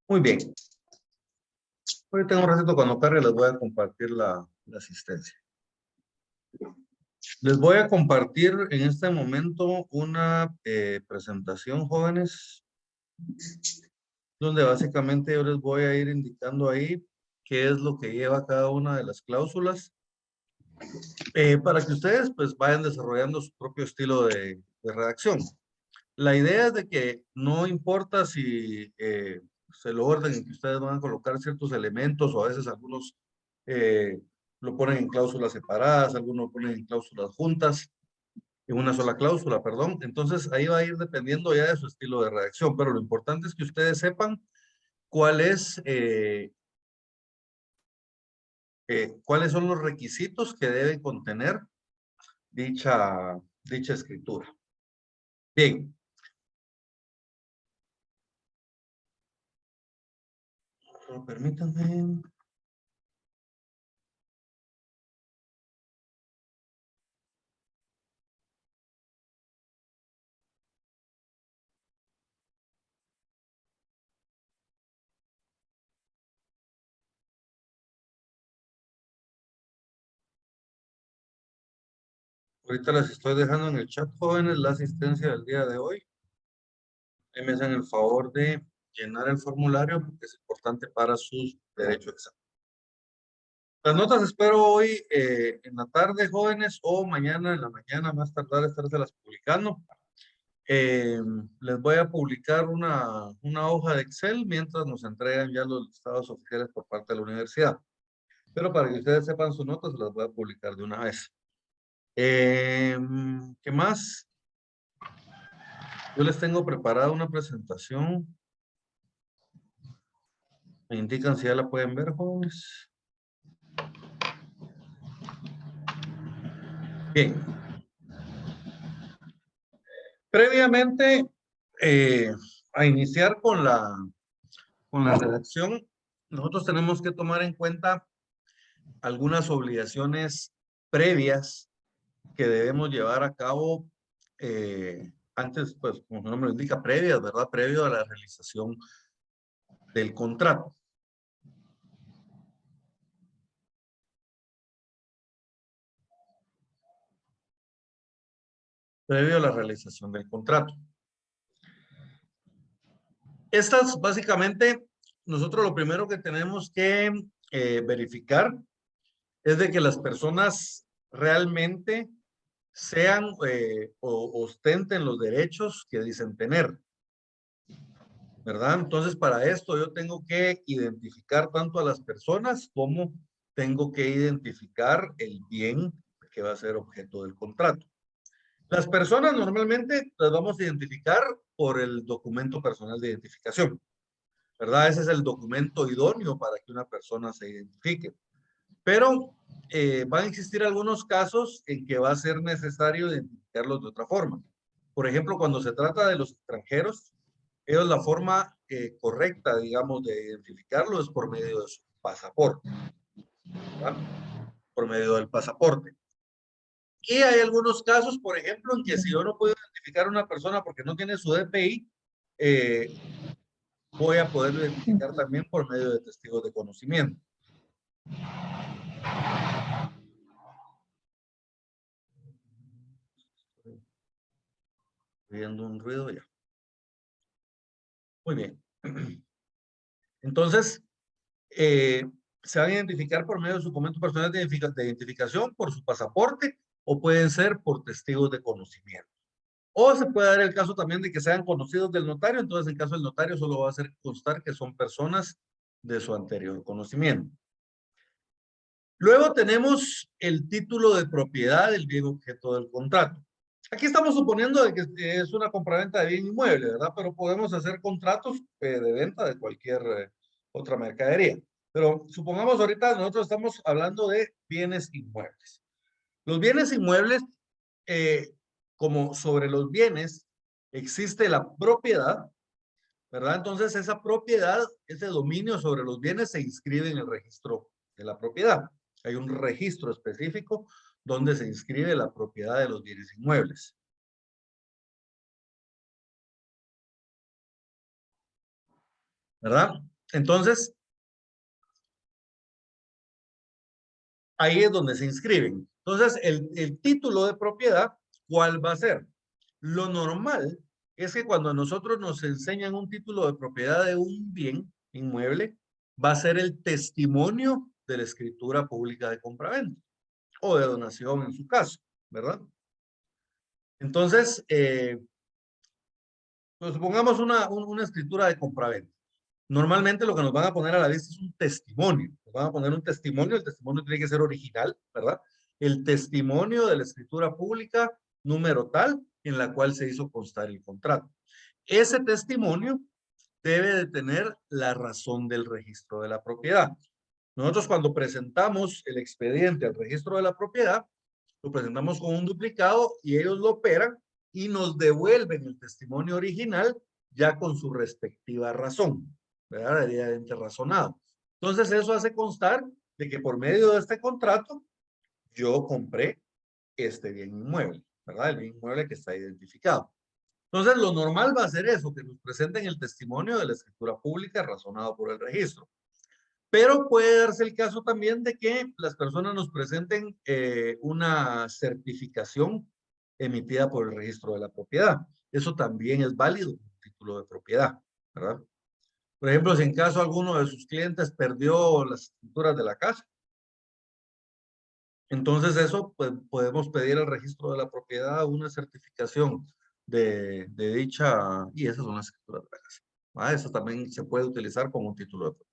Muy bien. Hoy tengo un ratito cuando cargue, les voy a compartir la asistencia. Les voy a compartir en este momento una presentación, jóvenes, donde básicamente yo les voy a ir indicando ahí qué es lo que lleva cada una de las cláusulas, para que ustedes pues vayan desarrollando su propio estilo de redacción. La idea es de que no importa si el orden en que ustedes van a colocar ciertos elementos, o a veces algunos lo ponen en cláusulas separadas, algunos lo ponen en cláusulas juntas, en una sola cláusula, perdón. Entonces ahí va a ir dependiendo ya de su estilo de redacción, pero lo importante es que ustedes sepan cuál es, cuáles son los requisitos que debe contener dicha escritura. Bien. Permítanme. Ahorita les estoy dejando en el chat, jóvenes, la asistencia del día de hoy. Me hacen el favor de llenar el formulario porque es importante para sus derechos de examen. Las notas espero hoy en la tarde, jóvenes, o mañana en la mañana, más tardar, estárselas publicando. Les voy a publicar una hoja de Excel mientras nos entregan ya los listados oficiales por parte de la universidad. Pero para que ustedes sepan sus notas, se las voy a publicar de una vez. ¿Qué más? Yo les tengo preparada una presentación. Me indican si ya la pueden ver, jóvenes. Bien. Previamente a iniciar con la redacción, nosotros tenemos que tomar en cuenta algunas obligaciones previas que debemos llevar a cabo antes, pues, como su nombre lo indica, previas, ¿verdad? Previo a la realización del contrato. Previo a la realización del contrato. Estas, básicamente, nosotros lo primero que tenemos que verificar es de que las personas realmente sean o ostenten los derechos que dicen tener, ¿verdad? Entonces, para esto yo tengo que identificar tanto a las personas como tengo que identificar el bien que va a ser objeto del contrato. Las personas normalmente las vamos a identificar por el documento personal de identificación, ¿verdad? Ese es el documento idóneo para que una persona se identifique. Pero van a existir algunos casos en que va a ser necesario identificarlos de otra forma. Por ejemplo, cuando se trata de los extranjeros, ellos la forma correcta, digamos, de identificarlo es por medio de su pasaporte, ¿verdad? Por medio del pasaporte. Y hay algunos casos, por ejemplo, en que si yo no puedo identificar a una persona porque no tiene su DPI, voy a poderlo identificar también por medio de testigos de conocimiento. Viendo un ruido ya. Muy bien. Entonces, se van a identificar por medio de su documento personal de identificación, por su pasaporte, o pueden ser por testigos de conocimiento. O se puede dar el caso también de que sean conocidos del notario, entonces en caso del notario solo va a hacer constar que son personas de su anterior conocimiento. Luego tenemos el título de propiedad del bien objeto del contrato. Aquí estamos suponiendo de que es una compraventa de bien inmueble, ¿verdad? Pero podemos hacer contratos de venta de cualquier otra mercadería. Pero supongamos ahorita nosotros estamos hablando de bienes inmuebles. Los bienes inmuebles, como sobre los bienes, existe la propiedad, ¿verdad? Entonces esa propiedad, ese dominio sobre los bienes se inscribe en el registro de la propiedad. Hay un registro específico donde se inscribe la propiedad de los bienes inmuebles. ¿Verdad? Entonces, ahí es donde se inscriben. Entonces, el título de propiedad, ¿cuál va a ser? Lo normal es que cuando a nosotros nos enseñan un título de propiedad de un bien inmueble, va a ser el testimonio de la escritura pública de compraventa o de donación en su caso, ¿verdad? Entonces, pues supongamos una escritura de compraventa. Normalmente lo que nos van a poner a la vista es un testimonio. Nos van a poner un testimonio, el testimonio tiene que ser original, ¿verdad? El testimonio de la escritura pública, número tal, en la cual se hizo constar el contrato. Ese testimonio debe de tener la razón del registro de la propiedad. Nosotros cuando presentamos el expediente al registro de la propiedad, lo presentamos con un duplicado y ellos lo operan y nos devuelven el testimonio original ya con su respectiva razón, ¿verdad? Debidamente razonado. Entonces eso hace constar de que por medio de este contrato yo compré este bien inmueble, ¿verdad? El bien inmueble que está identificado. Entonces lo normal va a ser eso, que nos presenten el testimonio de la escritura pública razonado por el registro. Pero puede darse el caso también de que las personas nos presenten una certificación emitida por el registro de la propiedad. Eso también es válido, un título de propiedad, ¿verdad? Por ejemplo, si en caso alguno de sus clientes perdió las escrituras de la casa, entonces eso pues, podemos pedir al registro de la propiedad una certificación de dicha, y esas son las escrituras de la casa. Eso también se puede utilizar como un título de propiedad.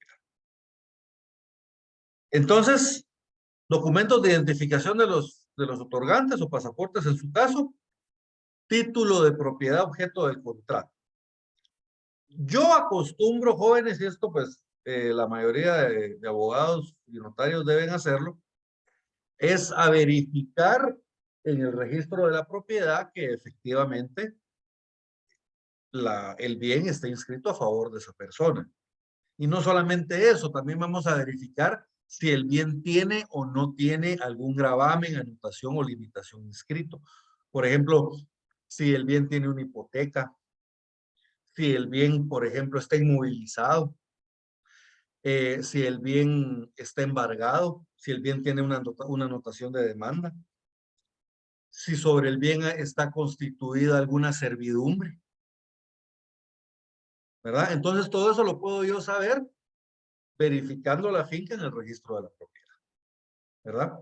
Entonces, documentos de identificación de los otorgantes o pasaportes en su caso, título de propiedad objeto del contrato. Yo acostumbro, jóvenes, y esto pues la mayoría de abogados y notarios deben hacerlo, es a verificar en el registro de la propiedad que efectivamente el bien está inscrito a favor de esa persona. Y no solamente eso, también vamos a verificar si el bien tiene o no tiene algún gravamen, anotación o limitación inscrito. Por ejemplo, si el bien tiene una hipoteca, si el bien, por ejemplo, está inmovilizado, si el bien está embargado, si el bien tiene una anotación de demanda, si sobre el bien está constituida alguna servidumbre, ¿verdad? Entonces todo eso lo puedo yo saber verificando la finca en el registro de la propiedad, ¿verdad?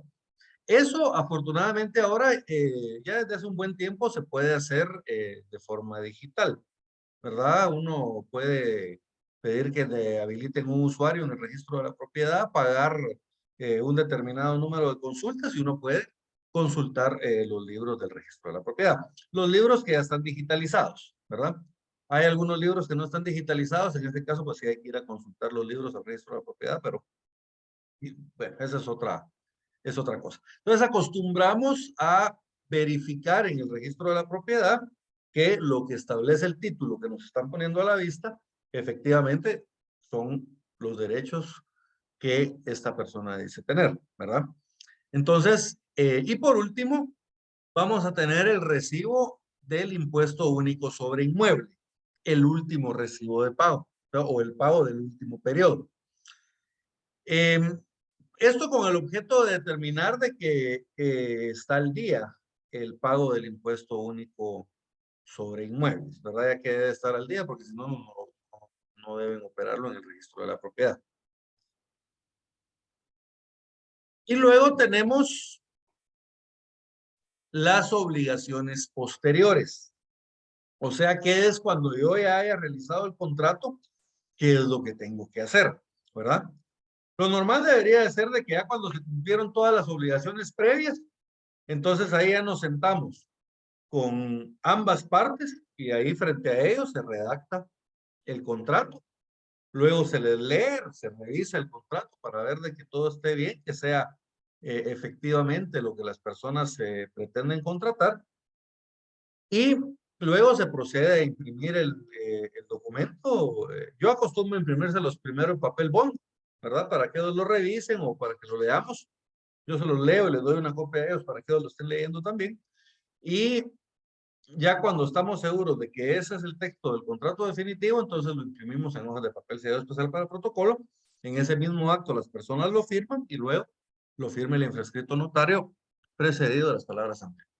Eso afortunadamente ahora ya desde hace un buen tiempo se puede hacer de forma digital, ¿verdad? Uno puede pedir que le habiliten un usuario en el registro de la propiedad, pagar un determinado número de consultas y uno puede consultar los libros del registro de la propiedad. Los libros que ya están digitalizados, ¿verdad? Hay algunos libros que no están digitalizados, en este caso pues sí hay que ir a consultar los libros del registro de la propiedad, pero bueno, esa es otra cosa. Entonces acostumbramos a verificar en el registro de la propiedad que lo que establece el título que nos están poniendo a la vista, efectivamente son los derechos que esta persona dice tener, ¿verdad? Entonces, y por último, vamos a tener el recibo del impuesto único sobre inmueble, el último recibo de pago, ¿no? O el pago del último periodo. Esto con el objeto de determinar de que está al día el pago del impuesto único sobre inmuebles, ¿verdad? Ya que debe estar al día porque si no, no deben operarlo en el registro de la propiedad. Y luego tenemos las obligaciones posteriores. O sea, ¿qué es cuando yo ya haya realizado el contrato? ¿Qué es lo que tengo que hacer? ¿Verdad? Lo normal debería de ser de que ya cuando se cumplieron todas las obligaciones previas, entonces ahí ya nos sentamos con ambas partes y ahí frente a ellos se redacta el contrato. Luego se les lee, se revisa el contrato para ver de que todo esté bien, que sea efectivamente lo que las personas pretenden contratar. Y luego se procede a imprimir el documento. Yo acostumbro a imprimírselos primero en papel bond, ¿verdad? Para que ellos lo revisen o para que lo leamos. Yo se los leo y les doy una copia a ellos para que ellos lo estén leyendo también. Y ya cuando estamos seguros de que ese es el texto del contrato definitivo, entonces lo imprimimos en hojas de papel sellado especial para el protocolo. En ese mismo acto las personas lo firman y luego lo firma el infrascrito notario precedido de las palabras anteriores.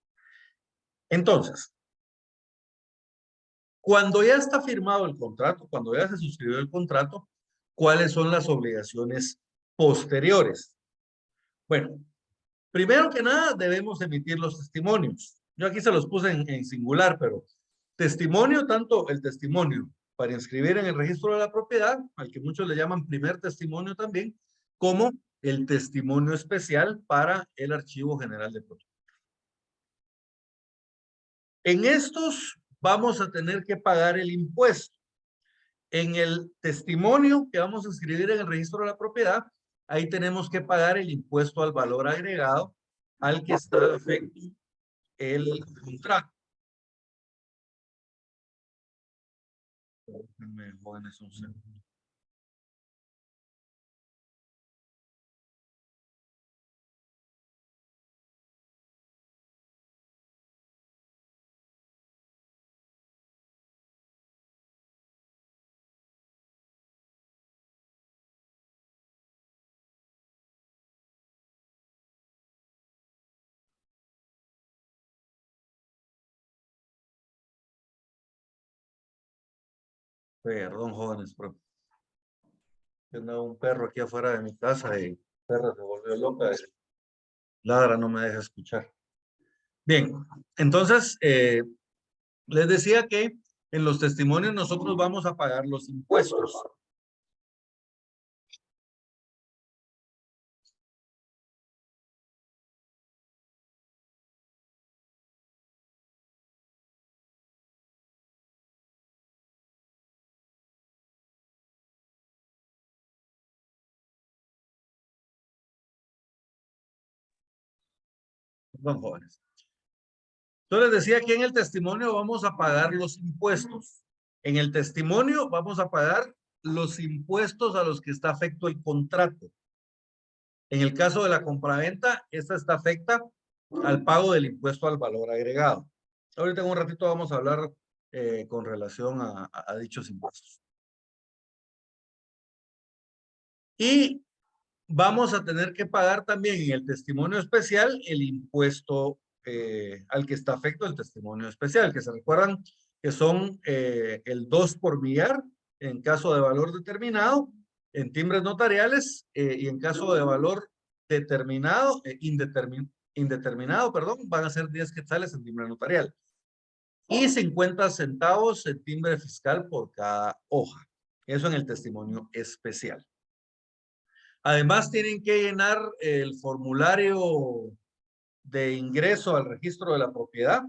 Entonces, cuando ya está firmado el contrato, cuando ya se suscribió el contrato, ¿cuáles son las obligaciones posteriores? Bueno, primero que nada debemos emitir los testimonios. Yo aquí se los puse en singular, pero testimonio, tanto el testimonio para inscribir en el registro de la propiedad, al que muchos le llaman primer testimonio también, como el testimonio especial para el Archivo General de Propiedad. En estos vamos a tener que pagar el impuesto. En el testimonio que vamos a escribir en el registro de la propiedad, ahí tenemos que pagar el impuesto al valor agregado al que está afecto el contrato. Jóvenes, un segundo. Perdón, jóvenes, pero tengo un perro aquí afuera de mi casa y el perro se volvió loca. Ladra, no me deja escuchar. Bien, entonces, les decía que en los testimonios nosotros vamos a pagar los impuestos. Perdón, jóvenes. Entonces les decía que en el testimonio vamos a pagar los impuestos. En el testimonio vamos a pagar los impuestos a los que está afecto el contrato. En el caso de la compraventa, esta está afecta al pago del impuesto al valor agregado. Ahorita en un ratito vamos a hablar con relación a dichos impuestos. Y vamos a tener que pagar también en el testimonio especial el impuesto al que está afecto el testimonio especial, que se recuerdan que son el 2 por millar en caso de valor determinado, en timbres notariales y en caso de valor determinado, indeterminado, perdón, van a ser 10 quetzales en timbre notarial y 50 centavos en timbre fiscal por cada hoja. Eso en el testimonio especial. Además, tienen que llenar el formulario de ingreso al registro de la propiedad.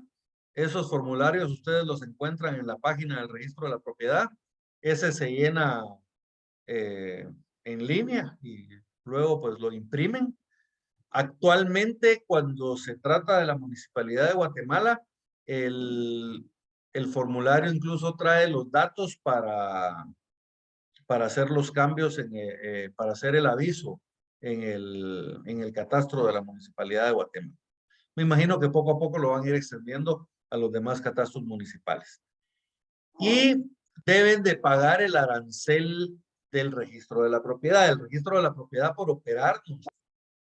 Esos formularios ustedes los encuentran en la página del registro de la propiedad. Ese se llena en línea y luego pues lo imprimen. Actualmente, cuando se trata de la Municipalidad de Guatemala, el, el formulario incluso trae los datos para hacer los cambios, para hacer el aviso en el catastro de la Municipalidad de Guatemala. Me imagino que poco a poco lo van a ir extendiendo a los demás catastros municipales. Y deben de pagar el arancel del registro de la propiedad. El registro de la propiedad por operar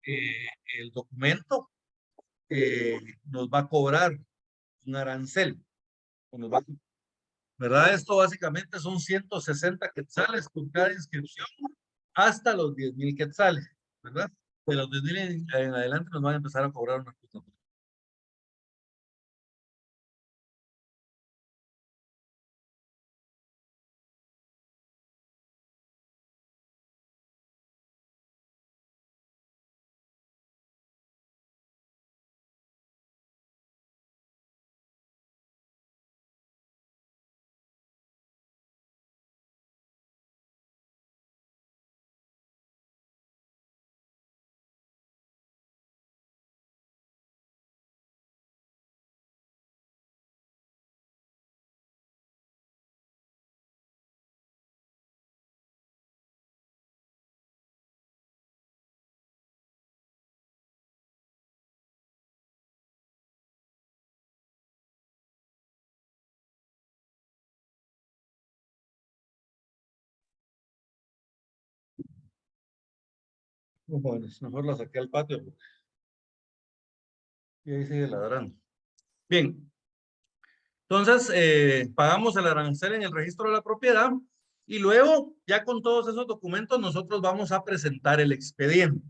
eh, el documento nos va a cobrar un arancel. Nos va a ¿verdad? Esto básicamente son 160 quetzales por cada inscripción hasta los 10,000 quetzales, ¿verdad? De los 10,000 en adelante nos van a empezar a cobrar una cuota. Bueno, mejor la saqué al patio. Y ahí sigue ladrando. Bien. Entonces, pagamos el arancel en el registro de la propiedad y luego, ya con todos esos documentos, nosotros vamos a presentar el expediente.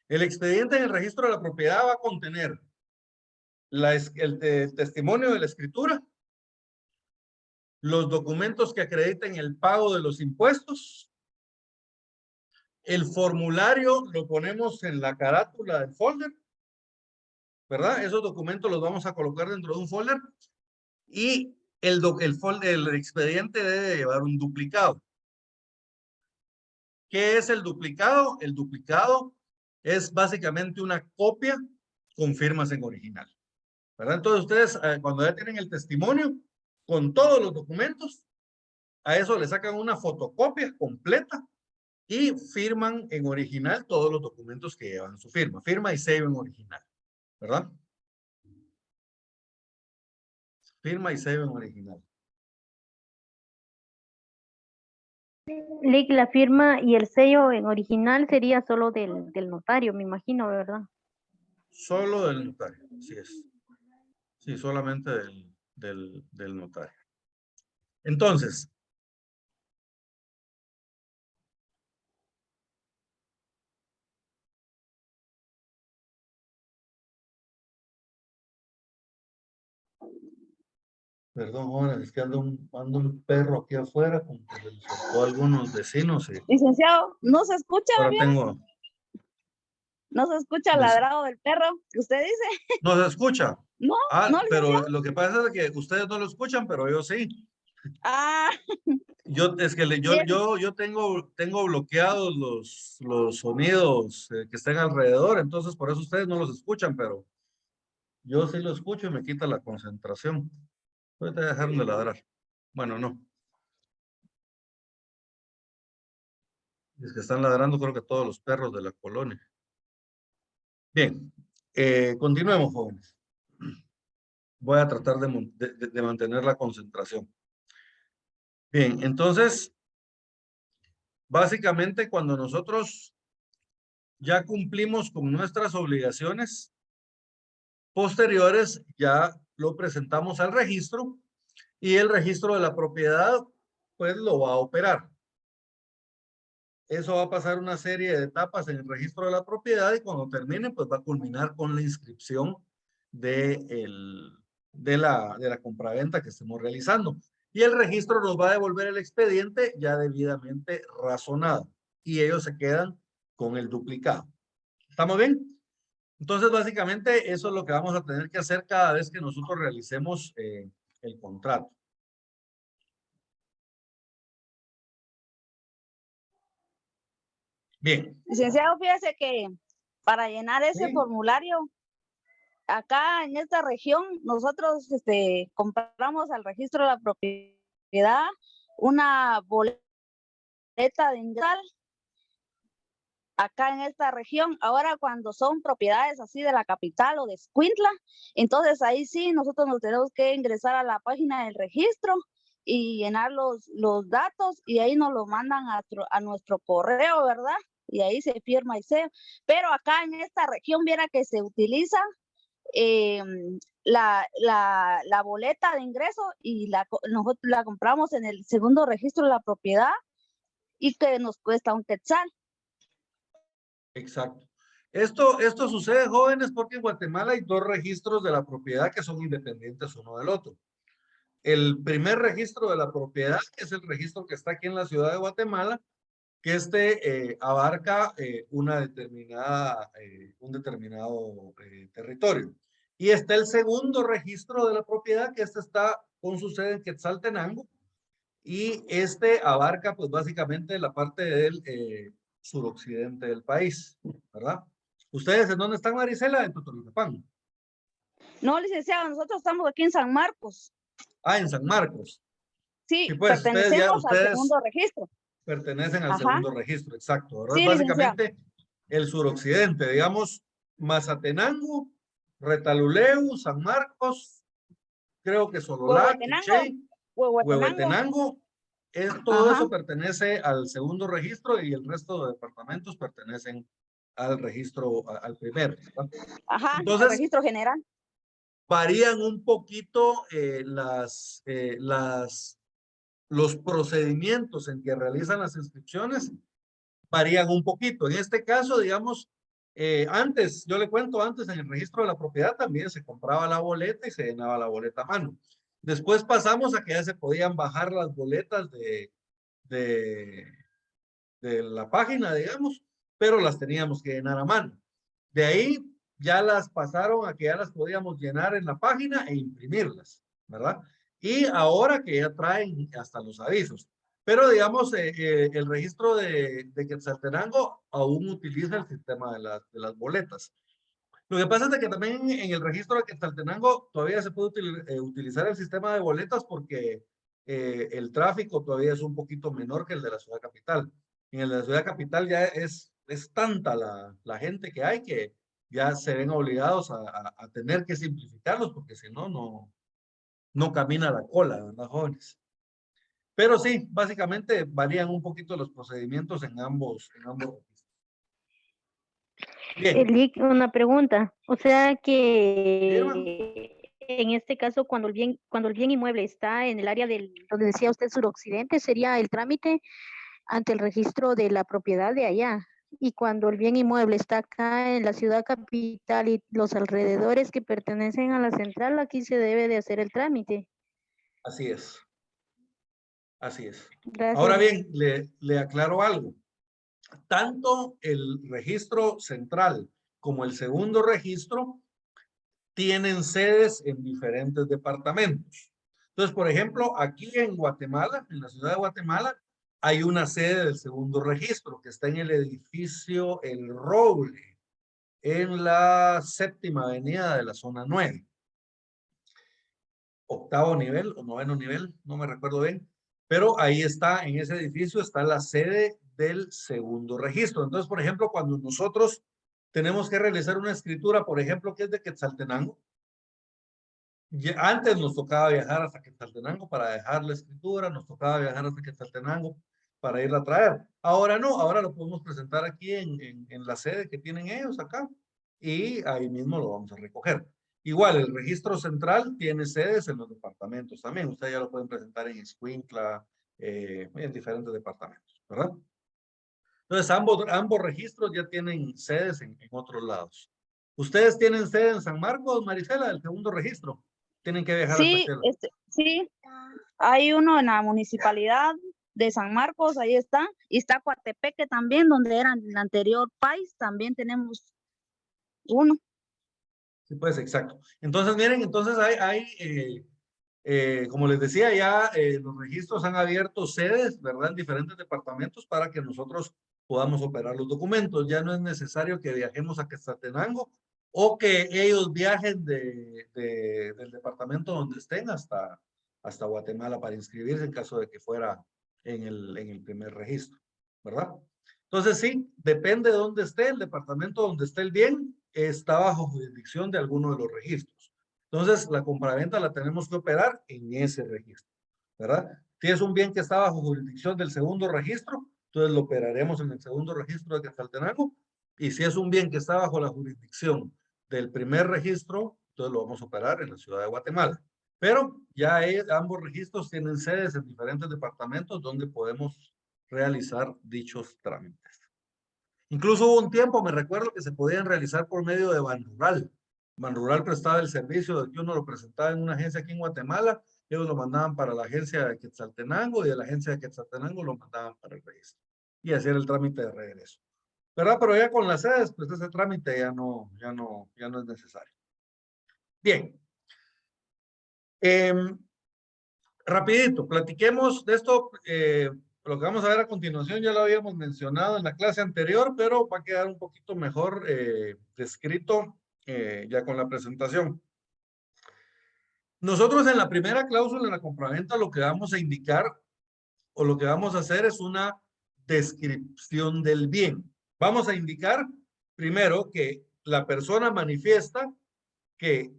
El expediente en el registro de la propiedad va a contener el testimonio de la escritura, los documentos que acrediten el pago de los impuestos, el formulario lo ponemos en la carátula del folder, ¿verdad? Esos documentos los vamos a colocar dentro de un folder y el expediente debe llevar un duplicado. ¿Qué es el duplicado? El duplicado es básicamente una copia con firmas en original, ¿verdad? Entonces ustedes cuando ya tienen el testimonio con todos los documentos, a eso le sacan una fotocopia completa y firman en original todos los documentos que llevan su firma y sello en original, ¿verdad? Firma y sello en original. La firma y el sello en original sería solo del notario, me imagino, ¿verdad? Solo del notario, así es. Sí, solamente del notario. Entonces, perdón, jóvenes, es que ando un perro aquí afuera, como que se le soltó a algunos vecinos. Licenciado, ¿no se escucha Ahora bien? tengo... ¿No se escucha el ladrado del perro que usted dice? ¿No se escucha? No, Ah, no, pero licenciado. lo que pasa es que ustedes no lo escuchan, pero yo sí. Ah, Es que bien. yo tengo bloqueados los sonidos que estén alrededor, entonces por eso ustedes no los escuchan, pero yo sí lo escucho y me quita la concentración. Ahorita dejaron de ladrar. Bueno, no. Es que están ladrando creo que todos los perros de la colonia. Bien, continuemos, jóvenes. Voy a tratar de mantener la concentración. Bien, entonces, básicamente cuando nosotros ya cumplimos con nuestras obligaciones posteriores, ya lo presentamos al registro y el registro de la propiedad pues lo va a operar. Eso va a pasar una serie de etapas en el registro de la propiedad y cuando termine pues va a culminar con la inscripción de la compraventa que estemos realizando. Y el registro nos va a devolver el expediente ya debidamente razonado y ellos se quedan con el duplicado. ¿Estamos bien? Entonces, básicamente, eso es lo que vamos a tener que hacer cada vez que nosotros realicemos el contrato. Bien. Licenciado, fíjese que para llenar ese Sí. formulario, acá en esta región, nosotros compramos al registro de la propiedad una boleta de ingreso acá en esta región. Ahora cuando son propiedades así de la capital o de Escuintla, entonces ahí sí nosotros nos tenemos que ingresar a la página del registro y llenar los datos y ahí nos lo mandan a nuestro correo, ¿verdad? Y ahí se firma y se. Pero acá en esta región, viera que se utiliza la boleta de ingreso y nosotros la compramos en el segundo registro de la propiedad y que nos cuesta un quetzal. Exacto. Esto sucede, jóvenes, porque en Guatemala hay dos registros de la propiedad que son independientes uno del otro. El primer registro de la propiedad es el registro que está aquí en la ciudad de Guatemala, que abarca un determinado territorio. Y está el segundo registro de la propiedad, que está con su sede en Quetzaltenango, y abarca pues básicamente la parte del suroccidente del país, ¿verdad? ¿Ustedes en dónde están, Marisela? En Totonicapán. No, licenciado, nosotros estamos aquí en San Marcos. Ah, en San Marcos. Sí, pues pertenecemos al segundo registro. Pertenecen al Ajá. segundo registro, exacto, ¿verdad? Sí, Básicamente licenciado. el suroccidente, digamos, Mazatenango, Retaluleu, San Marcos, creo que Sololá, Quiché, Huehuetenango, todo Ajá. eso pertenece al segundo registro y el resto de departamentos pertenecen al registro, al primero, ¿verdad? Ajá, el Entonces, registro general. varían un poquito los procedimientos en que realizan las inscripciones, varían un poquito. En este caso, digamos, antes, yo le cuento, antes en el registro de la propiedad también se compraba la boleta y se llenaba la boleta a mano. Después pasamos a que ya se podían bajar las boletas de, de la página, digamos, pero las teníamos que llenar a mano. De ahí ya las pasaron a que ya las podíamos llenar en la página e imprimirlas, ¿verdad? Y ahora que ya traen hasta los avisos. Pero digamos, el registro de Quetzaltenango aún utiliza el sistema de las boletas. Lo que pasa es de que también en el registro de Quetzaltenango todavía se puede utilizar el sistema de boletas porque el tráfico todavía es un poquito menor que el de la ciudad capital. En el de la ciudad capital ya es tanta la gente que hay que ya se ven obligados a tener que simplificarlos porque si no, no camina la cola, ¿verdad, jóvenes? Pero sí, básicamente varían un poquito los procedimientos en ambos registros. Bien. Elic, una pregunta. O sea Sí, hermano. que en este caso, cuando el bien inmueble está en el área donde decía usted suroccidente, sería el trámite ante el registro de la propiedad de allá. Y cuando el bien inmueble está acá en la ciudad capital y los alrededores que pertenecen a la central, aquí se debe de hacer el trámite. Así es. Así es. Gracias. Ahora bien, le aclaro algo. Tanto el registro central como el segundo registro tienen sedes en diferentes departamentos. Entonces, por ejemplo, aquí en Guatemala, en la ciudad de Guatemala, hay una sede del segundo registro que está en el edificio El Roble, en la 7ª avenida de la zona 9. 8º nivel o 9º nivel, no me recuerdo bien, pero ahí está, en ese edificio está la sede del segundo registro. Entonces, por ejemplo, cuando nosotros tenemos que realizar una escritura, por ejemplo, que es de Quetzaltenango, antes nos tocaba viajar hasta Quetzaltenango para dejar la escritura, nos tocaba viajar hasta Quetzaltenango para irla a traer. Ahora no, ahora lo podemos presentar aquí en la sede que tienen ellos acá y ahí mismo lo vamos a recoger. Igual, el registro central tiene sedes en los departamentos también. Ustedes ya lo pueden presentar en Escuintla, en diferentes departamentos, ¿verdad? Entonces, ambos registros ya tienen sedes en otros lados. ¿Ustedes tienen sede en San Marcos, Marisela, del segundo registro? Tienen que viajar hasta Sí, aquí. sí, hay uno en la municipalidad de San Marcos, ahí está, y está Coatepeque también, donde era el anterior país, también tenemos uno. Sí, pues exacto. Entonces, miren, entonces como les decía, ya los registros han abierto sedes, ¿verdad? En diferentes departamentos para que nosotros podamos operar los documentos. Ya no es necesario que viajemos a Quetzaltenango o que ellos viajen del departamento donde estén hasta Guatemala para inscribirse en caso de que fuera en el primer registro, ¿verdad? Entonces, sí, depende de dónde esté, el departamento donde esté el bien, está bajo jurisdicción de alguno de los registros. Entonces, la compraventa la tenemos que operar en ese registro, ¿verdad? Si es un bien que está bajo jurisdicción del segundo registro, entonces lo operaremos en el segundo registro de Quetzaltenango. Y si es un bien que está bajo la jurisdicción del primer registro, entonces lo vamos a operar en la ciudad de Guatemala. Pero ya ambos registros tienen sedes en diferentes departamentos donde podemos realizar dichos trámites. Incluso hubo un tiempo, me recuerdo, que se podían realizar por medio de Banrural. Banrural prestaba el servicio de que uno lo presentaba en una agencia aquí en Guatemala, ellos lo mandaban para la agencia de Quetzaltenango y de la agencia de Quetzaltenango lo mandaban para el registro y hacer el trámite de regreso. ¿Verdad? Pero ya con las sedes, pues ese trámite ya no es necesario. Bien. Rapidito, platiquemos de esto. Lo que vamos a ver a continuación ya lo habíamos mencionado en la clase anterior, pero va a quedar un poquito mejor descrito ya con la presentación. Nosotros en la primera cláusula en la compraventa lo que vamos a indicar o lo que vamos a hacer es una descripción del bien. Vamos a indicar primero que la persona manifiesta que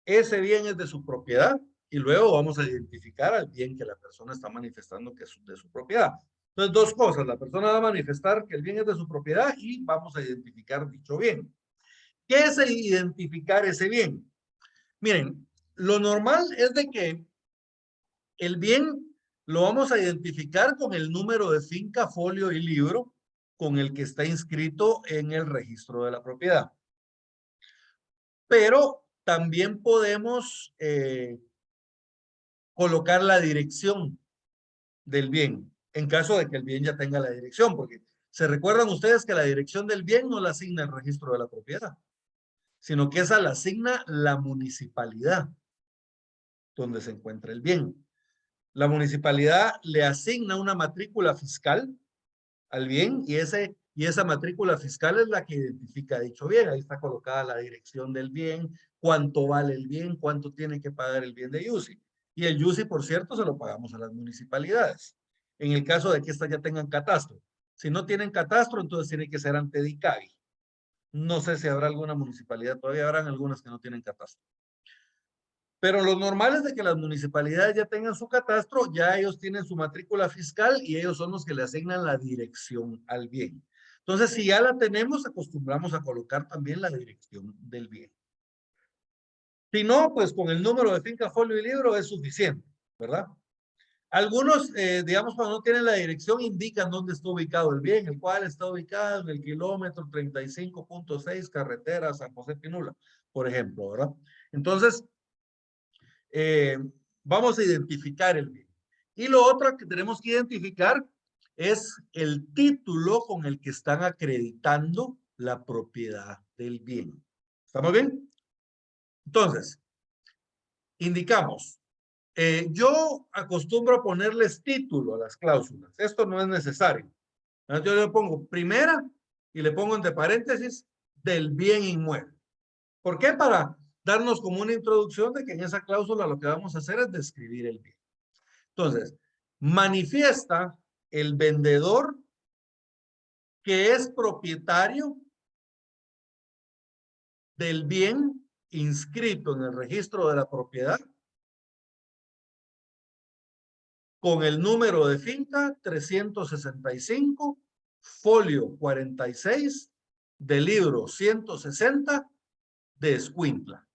ese bien es de su propiedad y luego vamos a identificar al bien que la persona está manifestando que es de su propiedad. Entonces, dos cosas. La persona va a manifestar que el bien es de su propiedad y vamos a identificar dicho bien. ¿Qué es identificar ese bien? Miren, lo normal es de que el bien lo vamos a identificar con el número de finca, folio y libro con el que está inscrito en el registro de la propiedad. Pero también podemos colocar la dirección del bien, en caso de que el bien ya tenga la dirección, porque se recuerdan ustedes que la dirección del bien no la asigna el registro de la propiedad, sino que esa la asigna la municipalidad donde se encuentra el bien. La municipalidad le asigna una matrícula fiscal al bien y esa matrícula fiscal es la que identifica dicho bien. Ahí está colocada la dirección del bien, cuánto vale el bien, cuánto tiene que pagar el bien de UCI. Y el UCI, por cierto, se lo pagamos a las municipalidades. En el caso de que éstas ya tengan catastro. Si no tienen catastro, entonces tiene que ser ante DICABI. No sé si habrá alguna municipalidad, todavía habrán algunas que no tienen catastro. Pero lo normal es de que las municipalidades ya tengan su catastro, ya ellos tienen su matrícula fiscal y ellos son los que le asignan la dirección al bien. Entonces, si ya la tenemos, acostumbramos a colocar también la dirección del bien. Si no, pues con el número de finca, folio y libro es suficiente, ¿verdad? Algunos, digamos, cuando no tienen la dirección, indican dónde está ubicado el bien, el cual está ubicado en el kilómetro 35.6, carretera San José Pinula, por ejemplo, ¿verdad? Entonces, vamos a identificar el bien. Y lo otro que tenemos que identificar es el título con el que están acreditando la propiedad del bien. ¿Estamos bien? Entonces, indicamos, yo acostumbro a ponerles título a las cláusulas. Esto no es necesario. Yo le pongo primera y le pongo entre paréntesis del bien inmueble. ¿Por qué? Para darnos como una introducción de que en esa cláusula lo que vamos a hacer es describir el bien. Entonces, manifiesta el vendedor que es propietario del bien inscrito en el registro de la propiedad con el número de finca 365, folio 46, del libro 160 de Escuintla.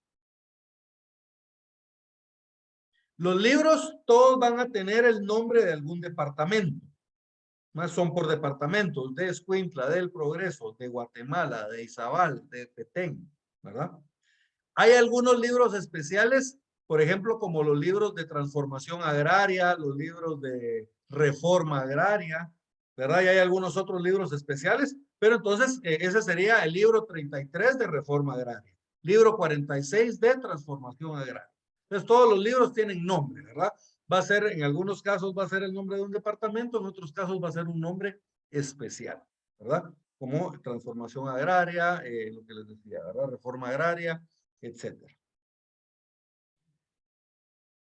Los libros todos van a tener el nombre de algún departamento. Más son por departamentos, de Escuintla, del Progreso, de Guatemala, de Izabal, de Petén, ¿verdad? Hay algunos libros especiales, por ejemplo, como los libros de transformación agraria, los libros de reforma agraria, ¿verdad? Y hay algunos otros libros especiales, pero entonces ese sería el libro 33 de reforma agraria, libro 46 de transformación agraria. Entonces todos los libros tienen nombre, ¿verdad? Va a ser, en algunos casos va a ser el nombre de un departamento, en otros casos va a ser un nombre especial, ¿verdad? Como transformación agraria, lo que les decía, ¿verdad? Reforma agraria, etcétera.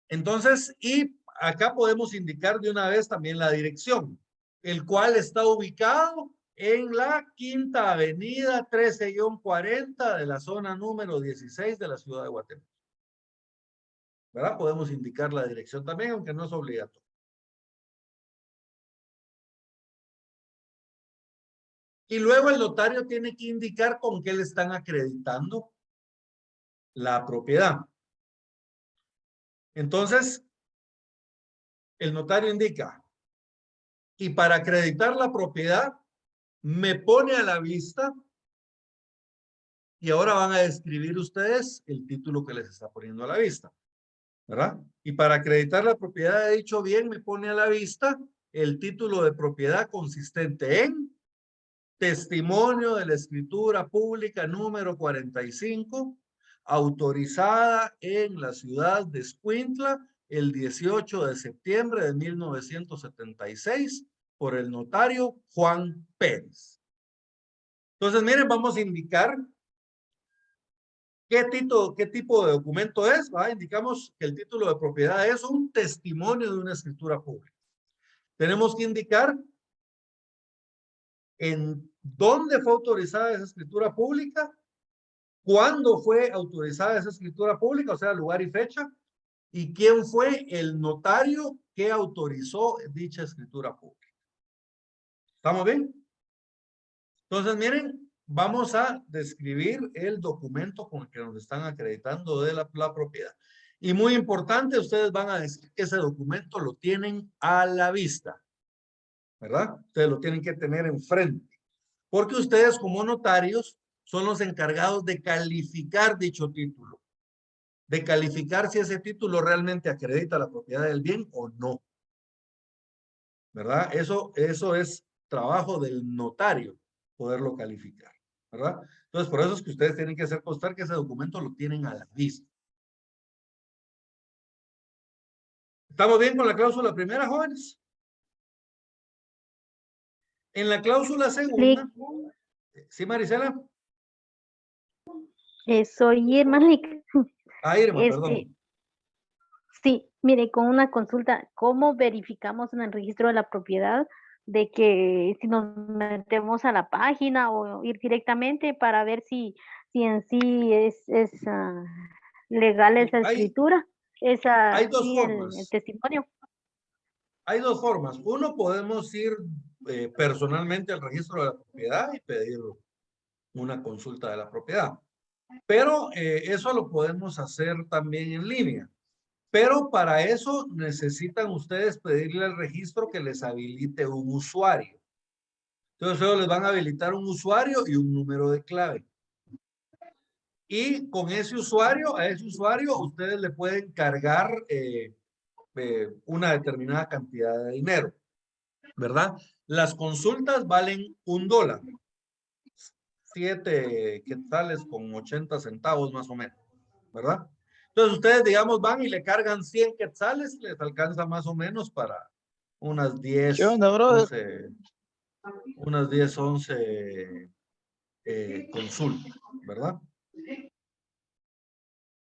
Entonces, y acá podemos indicar de una vez también la dirección, el cual está ubicado en la Quinta Avenida 13-40 de la zona número 16 de la ciudad de Guatemala. ¿Verdad? Podemos indicar la dirección también, aunque no es obligatorio. Y luego el notario tiene que indicar con qué le están acreditando la propiedad. Entonces, el notario indica, y para acreditar la propiedad, me pone a la vista, y ahora van a describir ustedes el título que les está poniendo a la vista, ¿verdad? Y para acreditar la propiedad de dicho bien, me pone a la vista el título de propiedad consistente en testimonio de la escritura pública número 45, autorizada en la ciudad de Escuintla el 18 de septiembre de 1976 por el notario Juan Pérez. Entonces, miren, vamos a indicar qué tipo de documento es. Indicamos que el título de propiedad es un testimonio de una escritura pública. Tenemos que indicar en dónde fue autorizada esa escritura pública, cuándo fue autorizada esa escritura pública, o sea, lugar y fecha, y quién fue el notario que autorizó dicha escritura pública. ¿Estamos bien? Entonces, miren, vamos a describir el documento con el que nos están acreditando de la propiedad. Y muy importante, ustedes van a decir que ese documento lo tienen a la vista, ¿verdad? Ustedes lo tienen que tener enfrente, porque ustedes como notarios son los encargados de calificar dicho título, de calificar si ese título realmente acredita la propiedad del bien o no, ¿verdad? Eso es trabajo del notario, poderlo calificar, ¿verdad? Entonces, por eso es que ustedes tienen que hacer constar que ese documento lo tienen a la vista. ¿Estamos bien con la cláusula primera, jóvenes? En la cláusula segunda, ¿sí, Marisela? Soy Irma. Irma, perdón. Sí, mire, con una consulta, ¿cómo verificamos en el registro de la propiedad de que si nos metemos a la página o ir directamente para ver si en sí es legal esa escritura, Hay dos el formas. testimonio? Hay dos formas. Uno, podemos ir personalmente al registro de la propiedad y pedir una consulta de la propiedad. Pero eso lo podemos hacer también en línea. Pero para eso necesitan ustedes pedirle al registro que les habilite un usuario. Entonces ellos les van a habilitar un usuario y un número de clave. Y con ese usuario, a ese usuario, ustedes le pueden cargar una determinada cantidad de dinero, ¿verdad? Las consultas valen $1, 7 quetzales con 80 centavos más o menos, ¿verdad? Entonces ustedes, digamos, van y le cargan 100 quetzales, les alcanza más o menos para unas 10, ¿Qué onda, brother? 11, unas 10, 11 consultas, ¿verdad?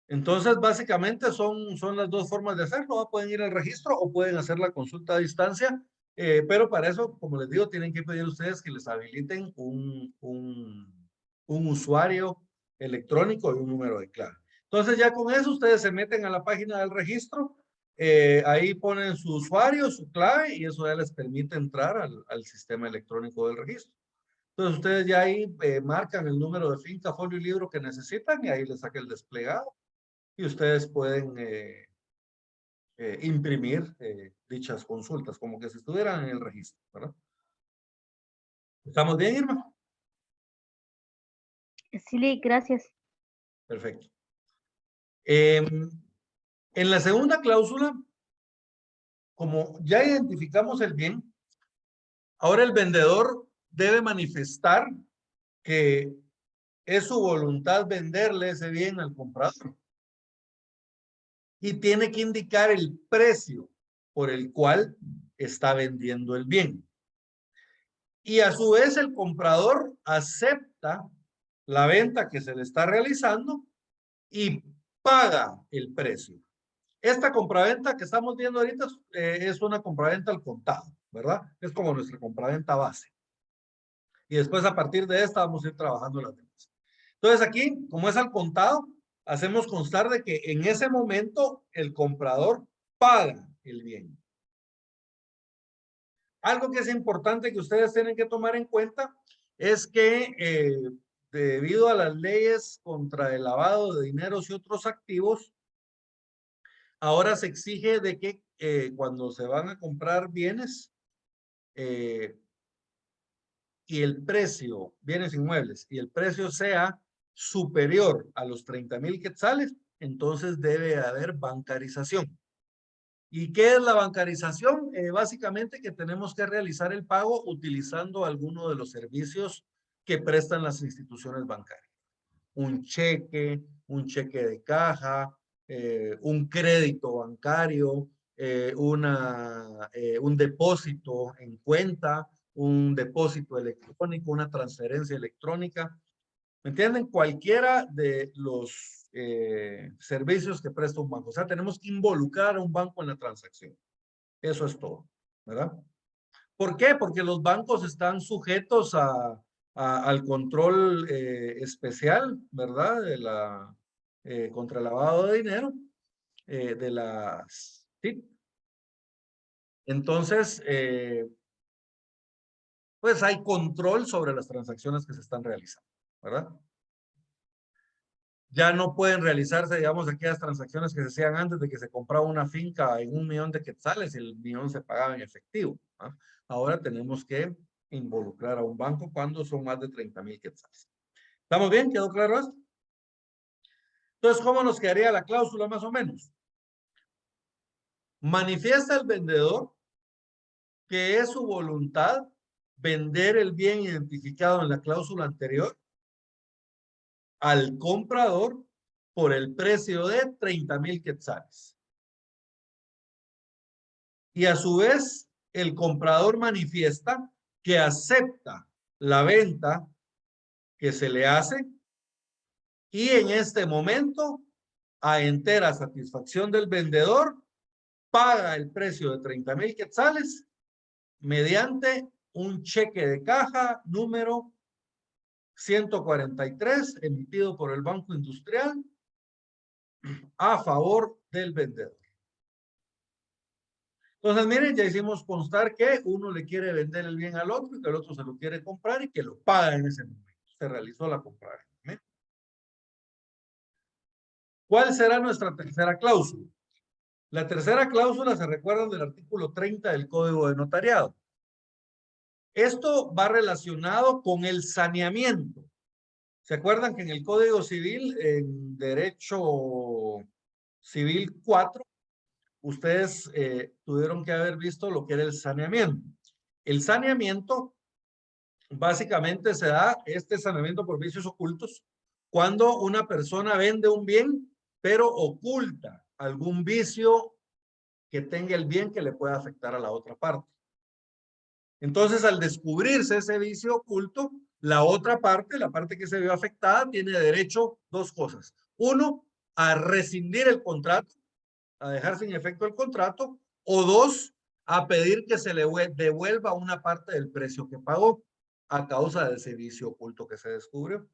Entonces, básicamente son las dos formas de hacerlo, ¿va? Pueden ir al registro o pueden hacer la consulta a distancia, pero para eso, como les digo, tienen que pedir ustedes que les habiliten un usuario electrónico y un número de clave. Entonces, ya con eso, ustedes se meten a la página del registro, ahí ponen su usuario, su clave, y eso ya les permite entrar al sistema electrónico del registro. Entonces, ustedes ya ahí marcan el número de finca, folio y libro que necesitan y ahí les saca el desplegado y ustedes pueden imprimir dichas consultas, como que si estuvieran en el registro, ¿verdad? ¿Estamos bien, Irma? Sí, gracias. Perfecto. En la segunda cláusula, como ya identificamos el bien, ahora el vendedor debe manifestar que es su voluntad venderle ese bien al comprador. Y tiene que indicar el precio por el cual está vendiendo el bien. Y a su vez el comprador acepta la venta que se le está realizando y paga el precio. Esta compraventa que estamos viendo ahorita es una compraventa al contado, ¿verdad? Es como nuestra compraventa base. Y después a partir de esta vamos a ir trabajando las demás. Entonces aquí, como es al contado, hacemos constar de que en ese momento el comprador paga el bien. Algo que es importante que ustedes tienen que tomar en cuenta es que debido a las leyes contra el lavado de dineros y otros activos, ahora se exige de que cuando se van a comprar bienes y el precio, bienes inmuebles, y el precio sea superior a los 30,000 quetzales, entonces debe haber bancarización. ¿Y qué es la bancarización? Básicamente que tenemos que realizar el pago utilizando alguno de los servicios que prestan las instituciones bancarias. Un cheque de caja, un crédito bancario, un depósito en cuenta, un depósito electrónico, una transferencia electrónica. ¿Me entienden? Cualquiera de los servicios que presta un banco. O sea, tenemos que involucrar a un banco en la transacción. Eso es todo, ¿verdad? ¿Por qué? Porque los bancos están sujetos al control especial, ¿verdad? Contra el lavado de dinero de las... ¿sí? Entonces, pues hay control sobre las transacciones que se están realizando, ¿verdad? Ya no pueden realizarse, digamos, aquellas transacciones que se hacían antes de que se compraba una finca en 1.000.000 de quetzales y el millón se pagaba en efectivo, ¿ah? Ahora tenemos que involucrar a un banco cuando son más de 30.000 quetzales. ¿Estamos bien? ¿Quedó claro esto? Entonces, ¿cómo nos quedaría la cláusula más o menos? Manifiesta el vendedor que es su voluntad vender el bien identificado en la cláusula anterior al comprador por el precio de 30.000 quetzales. Y a su vez, el comprador manifiesta que acepta la venta que se le hace y en este momento, a entera satisfacción del vendedor, paga el precio de 30.000 quetzales mediante un cheque de caja número 143 emitido por el Banco Industrial a favor del vendedor. Entonces, miren, ya hicimos constar que uno le quiere vender el bien al otro y que el otro se lo quiere comprar y que lo paga en ese momento. Se realizó la compra. ¿Cuál será nuestra tercera cláusula? La tercera cláusula se recuerda del artículo 30 del Código de Notariado. Esto va relacionado con el saneamiento. ¿Se acuerdan que en el Código Civil, en Derecho Civil 4, ustedes tuvieron que haber visto lo que era el saneamiento? El saneamiento básicamente se da, este saneamiento por vicios ocultos, cuando una persona vende un bien, pero oculta algún vicio que tenga el bien que le pueda afectar a la otra parte. Entonces, al descubrirse ese vicio oculto, la otra parte, la parte que se vio afectada, tiene derecho dos cosas. Uno, a rescindir el contrato, a dejar sin efecto el contrato, o dos, a pedir que se le devuelva una parte del precio que pagó a causa de ese vicio oculto que se descubrió.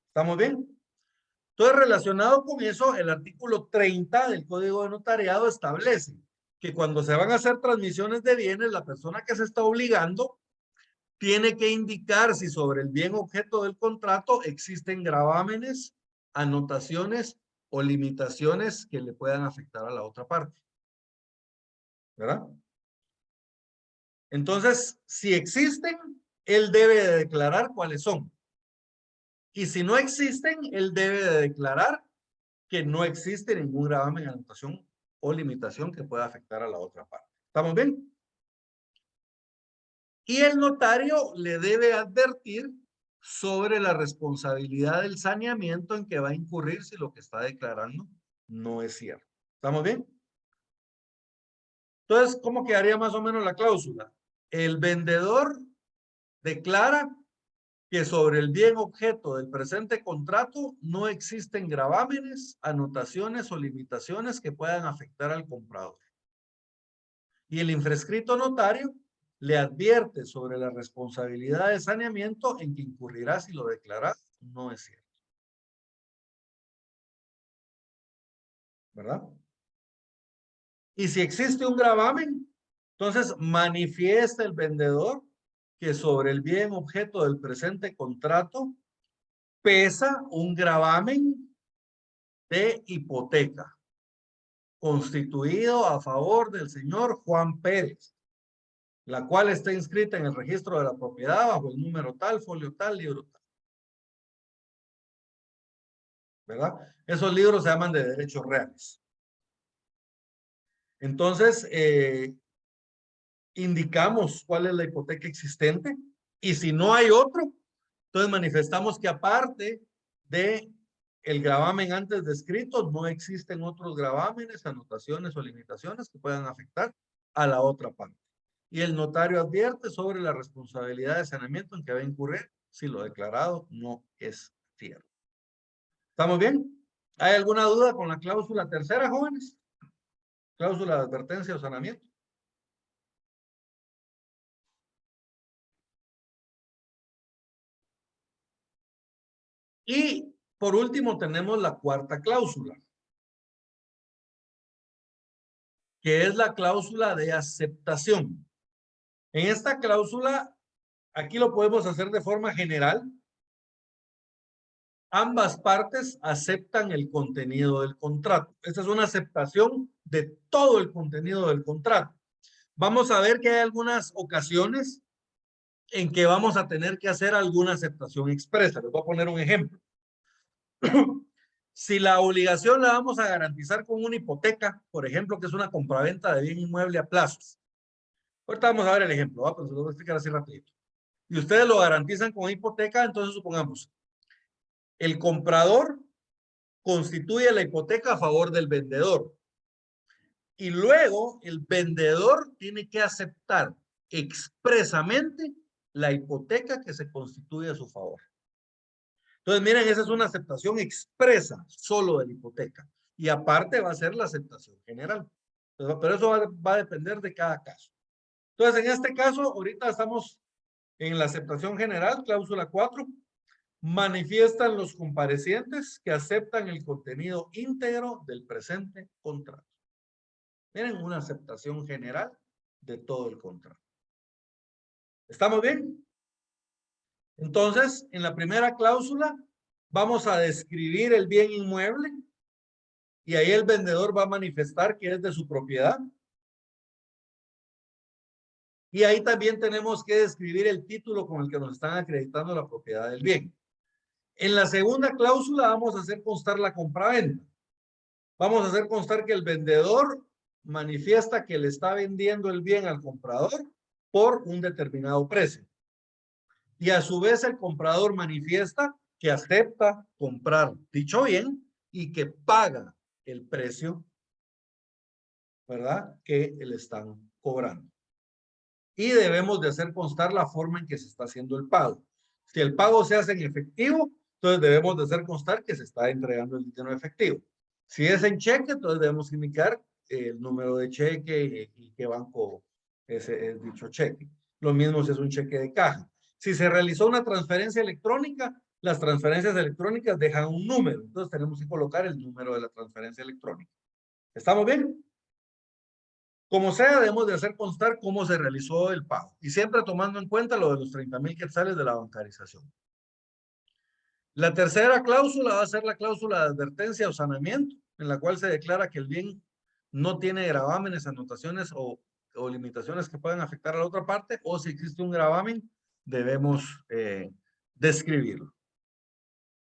¿Estamos bien? Entonces, relacionado con eso, el artículo 30 del Código de Notariado establece que cuando se van a hacer transmisiones de bienes, la persona que se está obligando tiene que indicar si sobre el bien objeto del contrato existen gravámenes, anotaciones o limitaciones que le puedan afectar a la otra parte. ¿Verdad? Entonces, si existen, él debe de declarar cuáles son. Y si no existen, él debe de declarar que no existe ningún gravamen, anotación o limitación que pueda afectar a la otra parte. ¿Estamos bien? Y el notario le debe advertir sobre la responsabilidad del saneamiento en que va a incurrir si lo que está declarando no es cierto. ¿Estamos bien? Entonces, ¿cómo quedaría más o menos la cláusula? El vendedor declara que sobre el bien objeto del presente contrato no existen gravámenes, anotaciones o limitaciones que puedan afectar al comprador. Y el infrescrito notario le advierte sobre la responsabilidad de saneamiento en que incurrirá si lo declara no es cierto. ¿Verdad? Y si existe un gravamen, entonces manifiesta el vendedor que sobre el bien objeto del presente contrato pesa un gravamen de hipoteca constituido a favor del señor Juan Pérez, la cual está inscrita en el registro de la propiedad bajo el número tal, folio tal, libro tal. ¿Verdad? Esos libros se llaman de derechos reales. Entonces, indicamos cuál es la hipoteca existente y si no hay otro, entonces manifestamos que aparte de el gravamen antes descrito, no existen otros gravámenes, anotaciones o limitaciones que puedan afectar a la otra parte. Y el notario advierte sobre la responsabilidad de saneamiento en que va a incurrir si lo declarado no es cierto. ¿Estamos bien? ¿Hay alguna duda con la cláusula tercera, jóvenes? Cláusula de advertencia o saneamiento. Y por último tenemos la cuarta cláusula, que es la cláusula de aceptación. En esta cláusula Aquí lo podemos hacer de forma general. Ambas partes aceptan el contenido del contrato. Esta es una aceptación de todo el contenido del contrato. Vamos a ver que hay algunas ocasiones en que vamos a tener que hacer alguna aceptación expresa. Les voy a poner un ejemplo. Si la obligación la vamos a garantizar con una hipoteca, por ejemplo, que es una compraventa de bien inmueble a plazos. Ahorita vamos a ver el ejemplo, pero se lo voy a explicar así rapidito. Y ustedes lo garantizan con hipoteca, entonces supongamos, el comprador constituye la hipoteca a favor del vendedor. Y luego el vendedor tiene que aceptar expresamente la hipoteca que se constituye a su favor. Entonces, miren, esa es una aceptación expresa solo de la hipoteca. Y aparte va a ser la aceptación general. Pero eso va a depender de cada caso. Entonces, en este caso, ahorita estamos en la aceptación general, cláusula 4. Manifiestan los comparecientes que aceptan el contenido íntegro del presente contrato. Miren, una aceptación general de todo el contrato. ¿Estamos bien? Entonces, en la primera cláusula, vamos a describir el bien inmueble y ahí el vendedor va a manifestar que es de su propiedad. Y ahí también tenemos que describir el título con el que nos están acreditando la propiedad del bien. En la segunda cláusula vamos a hacer constar la compraventa. Vamos a hacer constar que el vendedor manifiesta que le está vendiendo el bien al comprador por un determinado precio. Y a su vez el comprador manifiesta que acepta comprar dicho bien y que paga el precio, ¿verdad?, que le están cobrando. Y debemos de hacer constar la forma en que se está haciendo el pago. Si el pago se hace en efectivo, entonces debemos de hacer constar que se está entregando el dinero efectivo. Si es en cheque, entonces debemos indicar el número de cheque y qué banco es dicho cheque. Lo mismo si es un cheque de caja. Si se realizó una transferencia electrónica, las transferencias electrónicas dejan un número. Entonces tenemos que colocar el número de la transferencia electrónica. ¿Estamos bien? Como sea, debemos de hacer constar cómo se realizó el pago. Y siempre tomando en cuenta lo de los 30,000 quetzales de la bancarización. La tercera cláusula va a ser la cláusula de advertencia o sanamiento, en la cual se declara que el bien no tiene gravámenes, anotaciones o limitaciones que puedan afectar a la otra parte, o si existe un gravamen, debemos describirlo.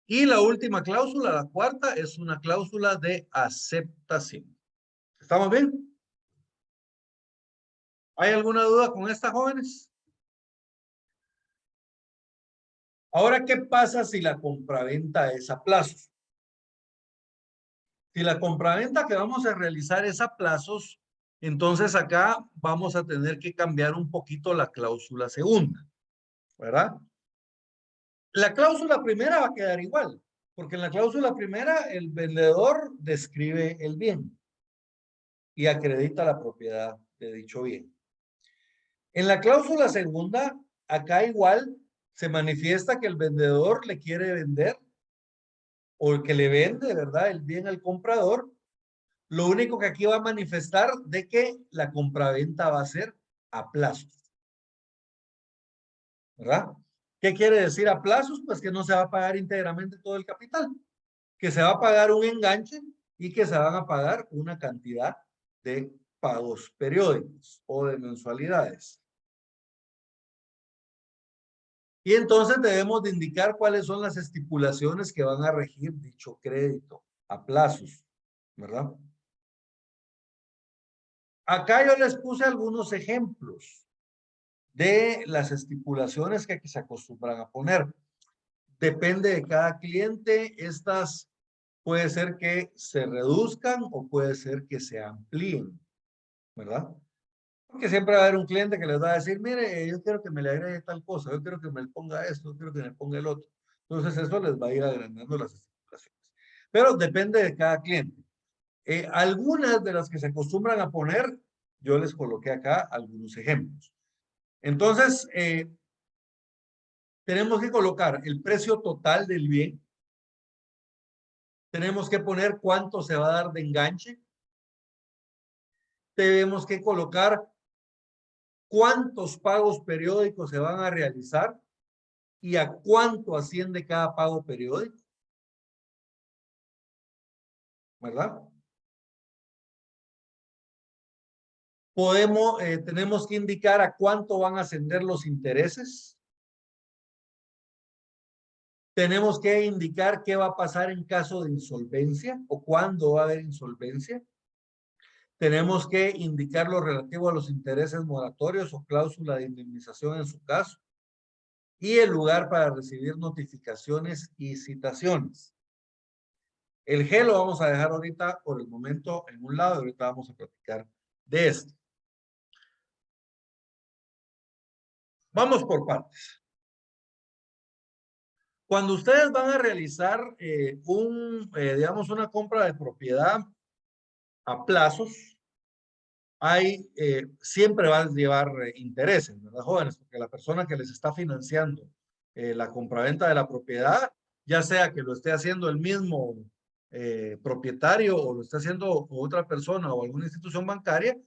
Y la última cláusula, la cuarta, es una cláusula de aceptación. ¿Estamos bien? ¿Hay alguna duda con esta, jóvenes? Ahora, ¿qué pasa si la compraventa es a plazos? Si la compraventa que vamos a realizar es a plazos, entonces acá vamos a tener que cambiar un poquito la cláusula segunda, ¿verdad? La cláusula primera va a quedar igual, porque en la cláusula primera el vendedor describe el bien y acredita la propiedad de dicho bien. En la cláusula segunda, acá igual se manifiesta que el vendedor le quiere vender o que le vende, ¿verdad?, el bien al comprador. Lo único que aquí va a manifestar de que la compraventa va a ser a plazos, ¿verdad? ¿Qué quiere decir a plazos? Pues que no se va a pagar íntegramente todo el capital, que se va a pagar un enganche y que se van a pagar una cantidad de pagos periódicos o de mensualidades. Y entonces debemos de indicar cuáles son las estipulaciones que van a regir dicho crédito a plazos, ¿verdad? Acá yo les puse algunos ejemplos de las estipulaciones que se acostumbran a poner. Depende de cada cliente, estas puede ser que se reduzcan o puede ser que se amplíen, ¿verdad? Porque siempre va a haber un cliente que les va a decir, mire, yo quiero que me le agregue tal cosa, yo quiero que me ponga esto, yo quiero que me ponga el otro. Entonces eso les va a ir agrandando las estipulaciones. Pero depende de cada cliente. Algunas de las que se acostumbran a poner, yo les coloqué acá algunos ejemplos. Entonces, tenemos que colocar el precio total del bien. Tenemos que poner cuánto se va a dar de enganche. Tenemos que colocar cuántos pagos periódicos se van a realizar y a cuánto asciende cada pago periódico, ¿verdad? Tenemos que indicar a cuánto van a ascender los intereses. Tenemos que indicar qué va a pasar en caso de insolvencia o cuándo va a haber insolvencia. Tenemos que indicar lo relativo a los intereses moratorios o cláusula de indemnización en su caso. Y el lugar para recibir notificaciones y citaciones. El G lo vamos a dejar ahorita por el momento en un lado y ahorita vamos a platicar de esto. Vamos por partes. Cuando ustedes van a realizar digamos, una compra de propiedad a plazos, siempre va a llevar intereses, ¿verdad, jóvenes? Porque la persona que les está financiando la compraventa de la propiedad, ya sea que lo esté haciendo el mismo propietario o lo esté haciendo otra persona o alguna institución bancaria,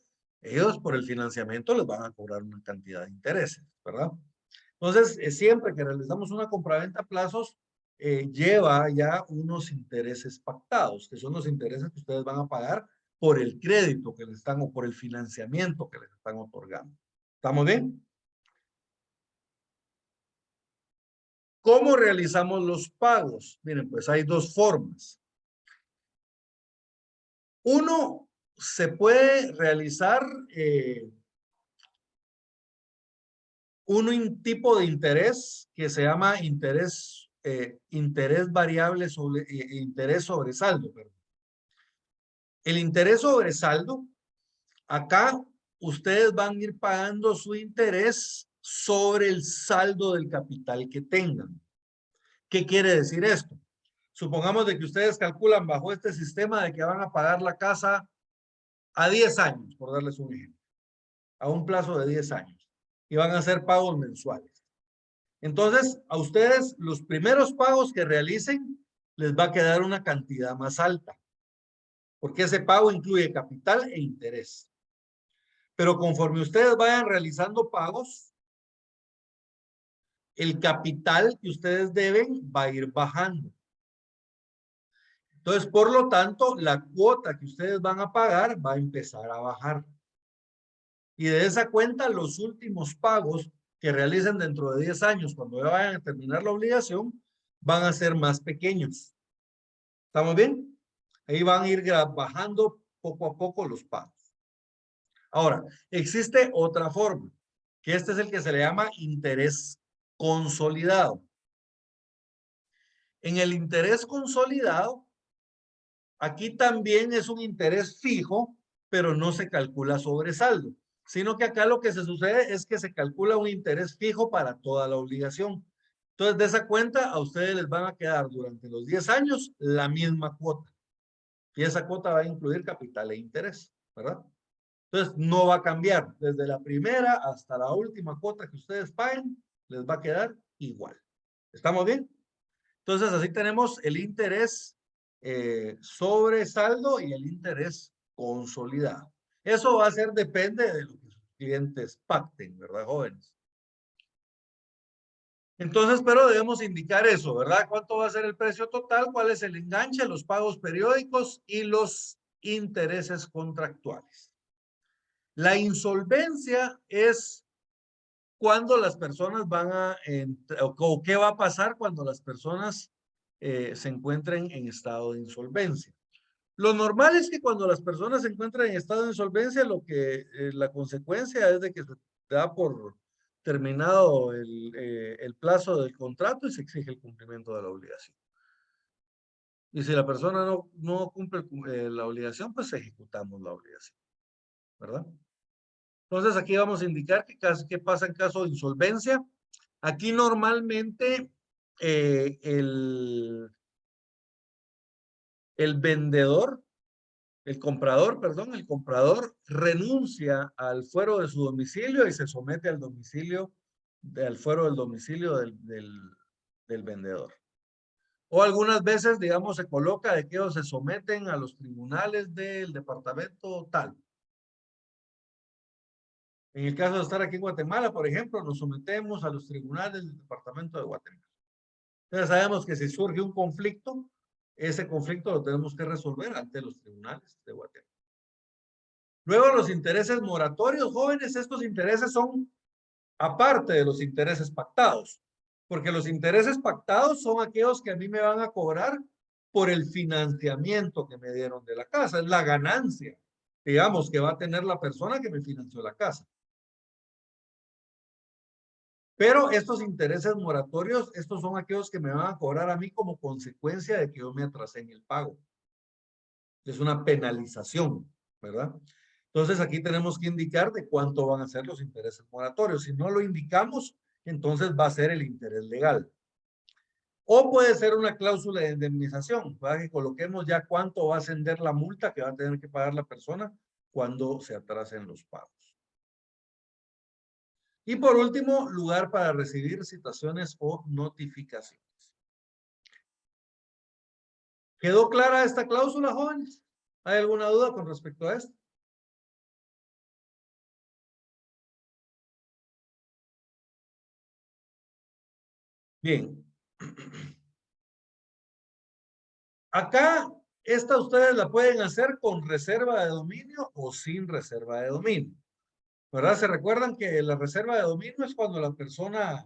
ellos por el financiamiento les van a cobrar una cantidad de intereses, ¿verdad? Entonces, siempre que realizamos una compraventa a plazos, lleva ya unos intereses pactados, que son los intereses que ustedes van a pagar por el crédito que les están o por el financiamiento que les están otorgando. ¿Estamos bien? ¿Cómo realizamos los pagos? Miren, pues hay dos formas. Uno, se puede realizar un tipo de interés que se llama interés variable sobre interés sobre saldo. Perdón. El interés sobre saldo, acá ustedes van a ir pagando su interés sobre el saldo del capital que tengan. ¿Qué quiere decir esto? Supongamos de que ustedes calculan bajo este sistema de que van a pagar la casa a 10 años, por darles un ejemplo, a un plazo de 10 años, y van a hacer pagos mensuales. Entonces, a ustedes los primeros pagos que realicen les va a quedar una cantidad más alta, porque ese pago incluye capital e interés. Pero conforme ustedes vayan realizando pagos, el capital que ustedes deben va a ir bajando. Entonces, por lo tanto, la cuota que ustedes van a pagar va a empezar a bajar. Y de esa cuenta, los últimos pagos que realicen dentro de 10 años, cuando ya vayan a terminar la obligación, van a ser más pequeños. ¿Estamos bien? Ahí van a ir bajando poco a poco los pagos. Ahora, existe otra forma, que este es el que se le llama interés consolidado. En el interés consolidado, aquí también es un interés fijo, pero no se calcula sobre saldo, sino que acá lo que se sucede es que se calcula un interés fijo para toda la obligación. Entonces, de esa cuenta, a ustedes les van a quedar durante los 10 años la misma cuota. Y esa cuota va a incluir capital e interés, ¿verdad? Entonces, no va a cambiar. Desde la primera hasta la última cuota que ustedes paguen, les va a quedar igual. ¿Estamos bien? Entonces, así tenemos el interés sobre saldo y el interés consolidado. Eso va a ser, depende de lo que sus clientes pacten, ¿verdad, jóvenes? Entonces, pero debemos indicar eso, ¿verdad? ¿Cuánto va a ser el precio total? ¿Cuál es el enganche, los pagos periódicos y los intereses contractuales? La insolvencia es cuando las personas van a, o qué va a pasar cuando las personas se encuentren en estado de insolvencia. Lo normal es que cuando las personas se encuentran en estado de insolvencia, la consecuencia es de que se da por terminado el plazo del contrato y se exige el cumplimiento de la obligación. Y si la persona no cumple la obligación, pues ejecutamos la obligación, ¿verdad? Entonces aquí vamos a indicar qué pasa en caso de insolvencia. Aquí normalmente el vendedor, el comprador renuncia al fuero de su domicilio y se somete al fuero del domicilio del vendedor. O algunas veces, digamos, se coloca de que ellos se someten a los tribunales del departamento tal. En el caso de estar aquí en Guatemala, por ejemplo, nos sometemos a los tribunales del departamento de Guatemala. Entonces sabemos que si surge un conflicto, ese conflicto lo tenemos que resolver ante los tribunales de Guatemala. Luego los intereses moratorios, jóvenes, estos intereses son aparte de los intereses pactados, porque los intereses pactados son aquellos que a mí me van a cobrar por el financiamiento que me dieron de la casa, es la ganancia, digamos, que va a tener la persona que me financió la casa. Pero estos intereses moratorios, estos son aquellos que me van a cobrar a mí como consecuencia de que yo me atrasé en el pago. Es una penalización, ¿verdad? Entonces aquí tenemos que indicar de cuánto van a ser los intereses moratorios. Si no lo indicamos, entonces va a ser el interés legal. O puede ser una cláusula de indemnización, para que coloquemos ya cuánto va a ascender la multa que va a tener que pagar la persona cuando se atrasen los pagos. Y por último, lugar para recibir citaciones o notificaciones. ¿Quedó clara esta cláusula, jóvenes? ¿Hay alguna duda con respecto a esto? Bien. Acá, esta ustedes la pueden hacer con reserva de dominio o sin reserva de dominio. ¿Verdad? Se recuerdan que la reserva de dominio es cuando la persona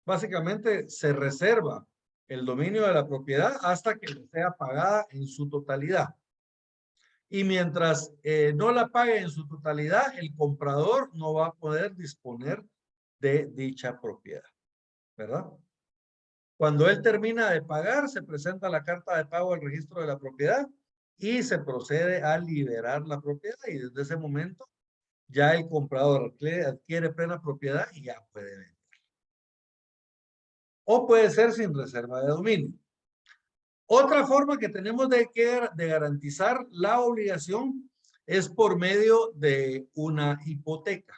básicamente se reserva el dominio de la propiedad hasta que sea pagada en su totalidad. Y mientras no la pague en su totalidad, el comprador no va a poder disponer de dicha propiedad. ¿Verdad? Cuando él termina de pagar, se presenta la carta de pago al registro de la propiedad y se procede a liberar la propiedad y desde ese momento ya el comprador adquiere plena propiedad y ya puede vender. O puede ser sin reserva de dominio. Otra forma que tenemos de garantizar la obligación es por medio de una hipoteca.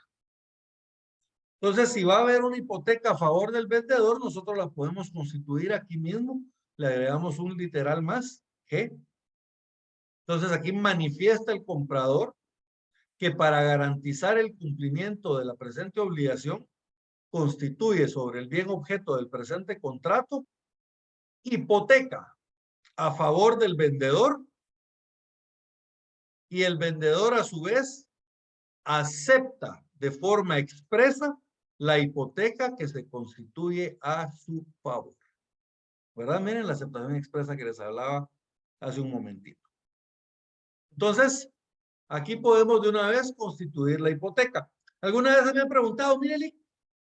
Entonces, si va a haber una hipoteca a favor del vendedor, nosotros la podemos constituir aquí mismo. Le agregamos un literal más, G. Entonces, aquí manifiesta el comprador que para garantizar el cumplimiento de la presente obligación, constituye sobre el bien objeto del presente contrato hipoteca a favor del vendedor y el vendedor a su vez acepta de forma expresa la hipoteca que se constituye a su favor. ¿Verdad? Miren la aceptación expresa que les hablaba hace un momentito. Entonces, aquí podemos de una vez constituir la hipoteca. ¿Alguna vez me han preguntado, Mireli,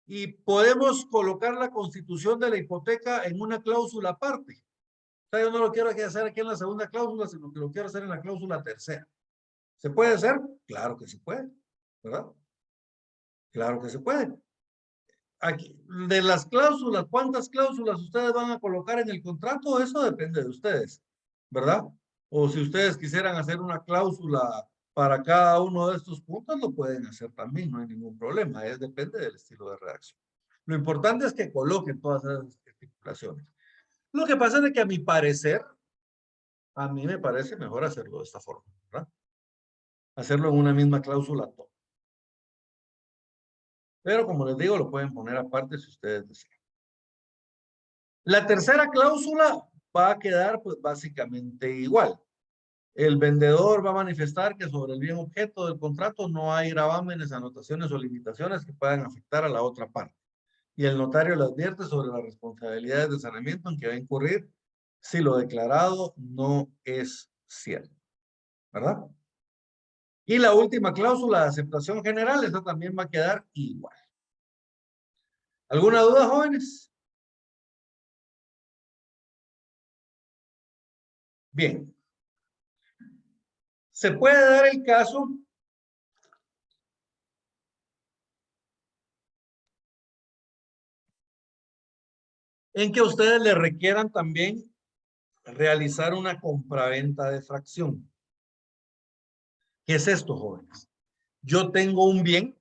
y podemos colocar la constitución de la hipoteca en una cláusula aparte? O sea, yo no lo quiero hacer aquí en la segunda cláusula, sino que lo quiero hacer en la cláusula tercera. ¿Se puede hacer? Claro que se puede, ¿verdad? Claro que se puede. Aquí, de las cláusulas, ¿cuántas cláusulas ustedes van a colocar en el contrato? Eso depende de ustedes, ¿verdad? O si ustedes quisieran hacer una cláusula para cada uno de estos puntos, lo pueden hacer también, no hay ningún problema, depende del estilo de redacción. Lo importante es que coloquen todas esas estipulaciones. Lo que pasa es que a mi parecer, a mí me parece mejor hacerlo de esta forma, ¿verdad? Hacerlo en una misma cláusula todo. Pero como les digo, lo pueden poner aparte si ustedes desean. La tercera cláusula va a quedar pues básicamente igual. El vendedor va a manifestar que sobre el bien objeto del contrato no hay gravámenes, anotaciones o limitaciones que puedan afectar a la otra parte. Y el notario le advierte sobre las responsabilidades de saneamiento en que va a incurrir si lo declarado no es cierto. ¿Verdad? Y la última cláusula de aceptación general, esa también va a quedar igual. ¿Alguna duda, jóvenes? Bien. Se puede dar el caso en que ustedes le requieran también realizar una compraventa de fracción. ¿Qué es esto, jóvenes? Yo tengo un bien,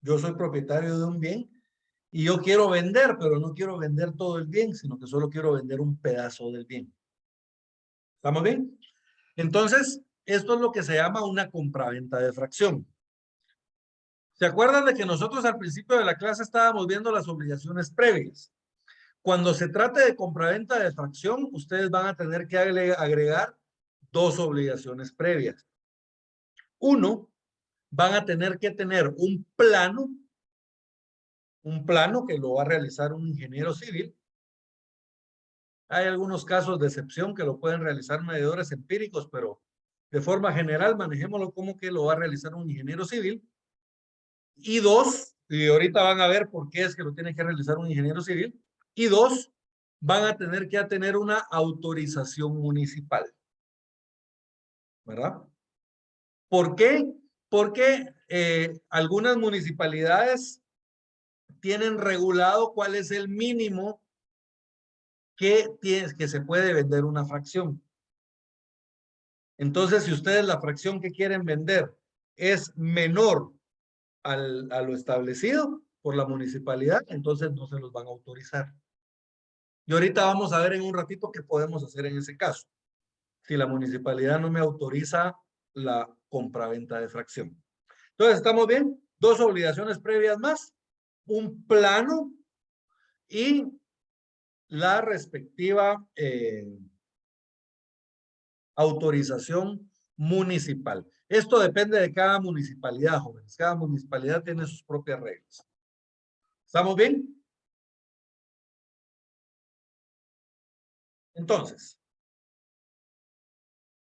yo soy propietario de un bien y yo quiero vender, pero no quiero vender todo el bien, sino que solo quiero vender un pedazo del bien. ¿Estamos bien? Entonces, esto es lo que se llama una compraventa de fracción. ¿Se acuerdan de que nosotros al principio de la clase estábamos viendo las obligaciones previas? Cuando se trate de compraventa de fracción, ustedes van a tener que agregar dos obligaciones previas. Uno, van a tener que tener un plano que lo va a realizar un ingeniero civil. Hay algunos casos de excepción que lo pueden realizar medidores empíricos, pero de forma general manejémoslo como que lo va a realizar un ingeniero civil. Y dos, y ahorita van a ver por qué es que lo tiene que realizar un ingeniero civil. Y dos, van a tener que tener una autorización municipal. ¿Verdad? ¿Por qué? Porque algunas municipalidades tienen regulado cuál es el mínimo que se puede vender una fracción. Entonces, si ustedes la fracción que quieren vender es menor a lo establecido por la municipalidad, entonces no se los van a autorizar. Y ahorita vamos a ver en un ratito qué podemos hacer en ese caso. Si la municipalidad no me autoriza la compraventa de fracción. Entonces, ¿estamos bien? Dos obligaciones previas más, un plano y la respectiva autorización municipal. Esto depende de cada municipalidad, jóvenes. Cada municipalidad tiene sus propias reglas. ¿Estamos bien? Entonces,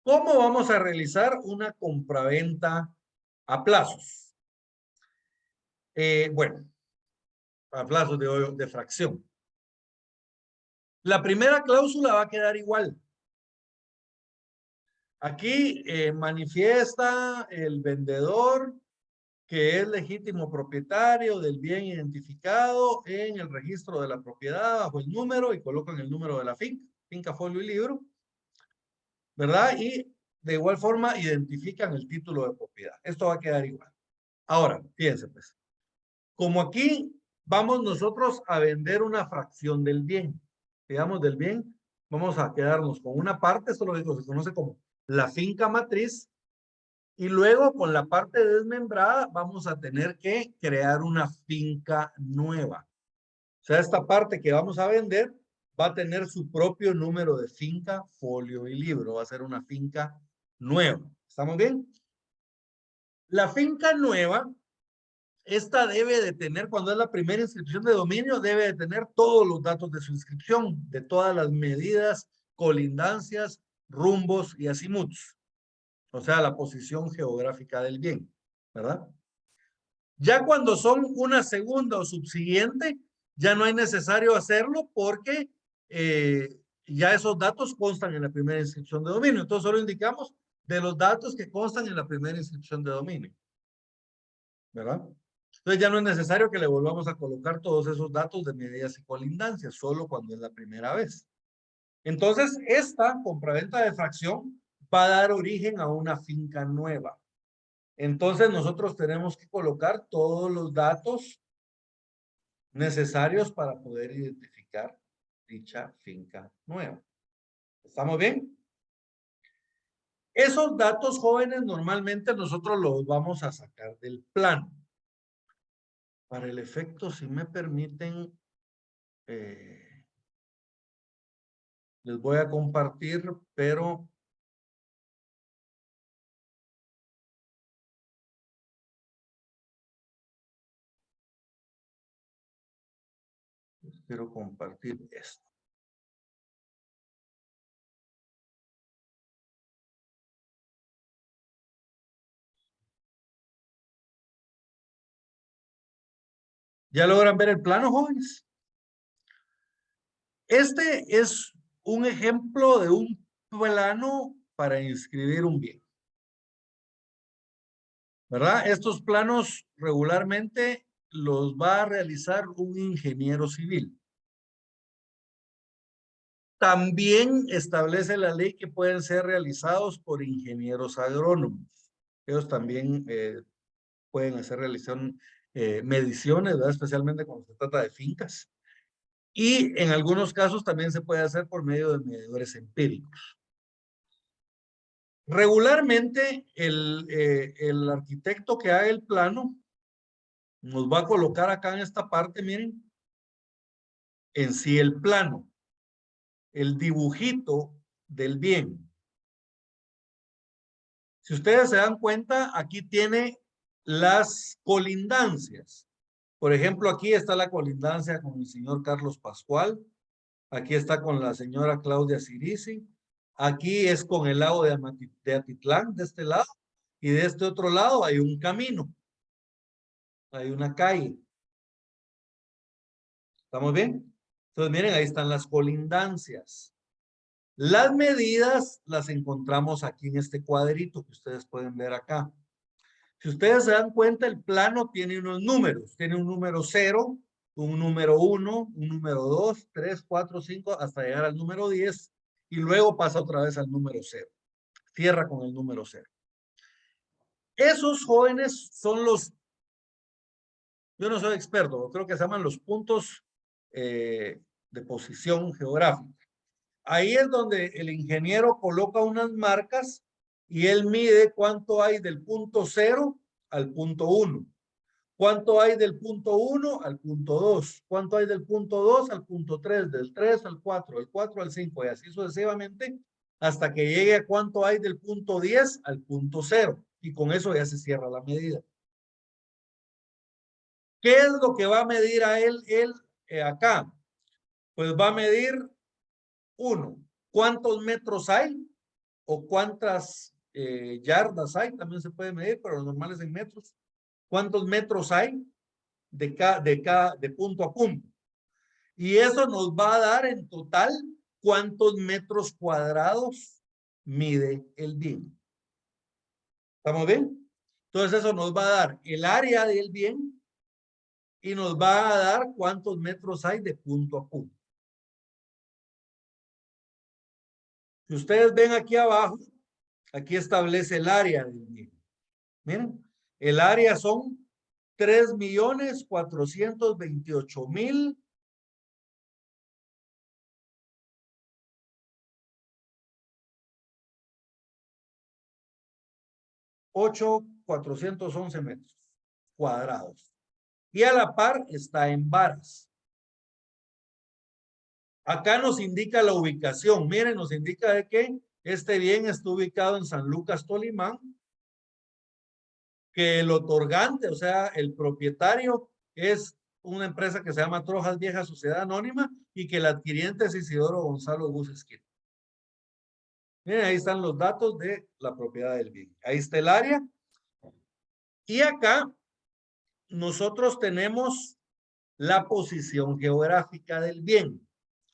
¿cómo vamos a realizar una compraventa a plazos? Bueno, a plazos de fracción. La primera cláusula va a quedar igual. Aquí manifiesta el vendedor que es legítimo propietario del bien identificado en el registro de la propiedad bajo el número y colocan el número de la finca, folio y libro, ¿verdad? Y de igual forma identifican el título de propiedad. Esto va a quedar igual. Ahora, fíjense pues, como aquí vamos nosotros a vender una fracción del bien, digamos del bien, vamos a quedarnos con una parte, esto lo que se conoce como la finca matriz, y luego con la parte desmembrada vamos a tener que crear una finca nueva. O sea, esta parte que vamos a vender va a tener su propio número de finca, folio y libro. Va a ser una finca nueva. ¿Estamos bien? La finca nueva, esta debe de tener, cuando es la primera inscripción de dominio, debe de tener todos los datos de su inscripción, de todas las medidas, colindancias, rumbos y azimuts. O sea, la posición geográfica del bien, ¿verdad? Ya cuando son una segunda o subsiguiente, ya no hay necesario hacerlo porque ya esos datos constan en la primera inscripción de dominio. Entonces solo indicamos de los datos que constan en la primera inscripción de dominio, ¿verdad? Entonces ya no es necesario que le volvamos a colocar todos esos datos de medidas y colindancias, solo cuando es la primera vez. Entonces, esta compraventa de fracción va a dar origen a una finca nueva. Entonces, nosotros tenemos que colocar todos los datos necesarios para poder identificar dicha finca nueva. ¿Estamos bien? Esos datos, jóvenes, normalmente nosotros los vamos a sacar del plano. Para el efecto, si me permiten, les voy a compartir, pero quiero compartir esto. ¿Ya logran ver el plano, jóvenes? Este es un ejemplo de un plano para inscribir un bien. ¿Verdad? Estos planos regularmente los va a realizar un ingeniero civil. También establece la ley que pueden ser realizados por ingenieros agrónomos. Ellos también pueden hacer mediciones, ¿verdad? Especialmente cuando se trata de fincas. Y en algunos casos también se puede hacer por medio de medidores empíricos. Regularmente el arquitecto que haga el plano nos va a colocar acá en esta parte, miren, en sí el plano, el dibujito del bien. Si ustedes se dan cuenta, aquí tiene las colindancias. Por ejemplo, aquí está la colindancia con el señor Carlos Pascual. Aquí está con la señora Claudia Cirici. Aquí es con el lago de Atitlán, de este lado. Y de este otro lado hay un camino. Hay una calle. ¿Estamos bien? Entonces, miren, ahí están las colindancias. Las medidas las encontramos aquí en este cuadrito que ustedes pueden ver acá. Si ustedes se dan cuenta, el plano tiene unos números. Tiene un número 0, un número 1, un número 2, 3, 4, 5, hasta llegar al número 10. Y luego pasa otra vez al número 0. Cierra con el número 0. Esos jóvenes son los, yo no soy experto, creo que se llaman los puntos de posición geográfica. Ahí es donde el ingeniero coloca unas marcas y él mide cuánto hay del punto 0 al punto 1. ¿Cuánto hay del punto 1 al punto 2? ¿Cuánto hay del punto 2 al punto 3? Del 3 al 4, del 4 al 5 y así sucesivamente hasta que llegue a cuánto hay del punto 10 al punto 0. Y con eso ya se cierra la medida. ¿Qué es lo que va a medir a él acá? Pues va a medir, uno, ¿cuántos metros hay? O cuántas yardas hay, también se puede medir, pero lo normal es en metros. ¿Cuántos metros hay de punto a punto? Y eso nos va a dar en total cuántos metros cuadrados mide el bien. ¿Estamos bien? Entonces eso nos va a dar el área del bien y nos va a dar cuántos metros hay de punto a punto. Si ustedes ven aquí abajo, aquí establece el área del bien. Miren, el área son 3.428.000 8.411 metros cuadrados. Y a la par está en varas. Acá nos indica la ubicación. Miren, nos indica de que este bien está ubicado en San Lucas, Tolimán, que el otorgante, o sea, el propietario es una empresa que se llama Trojas Vieja Sociedad Anónima y que el adquiriente es Isidoro Gonzalo Gus Esquina. Miren, ahí están los datos de la propiedad del bien. Ahí está el área. Y acá nosotros tenemos la posición geográfica del bien.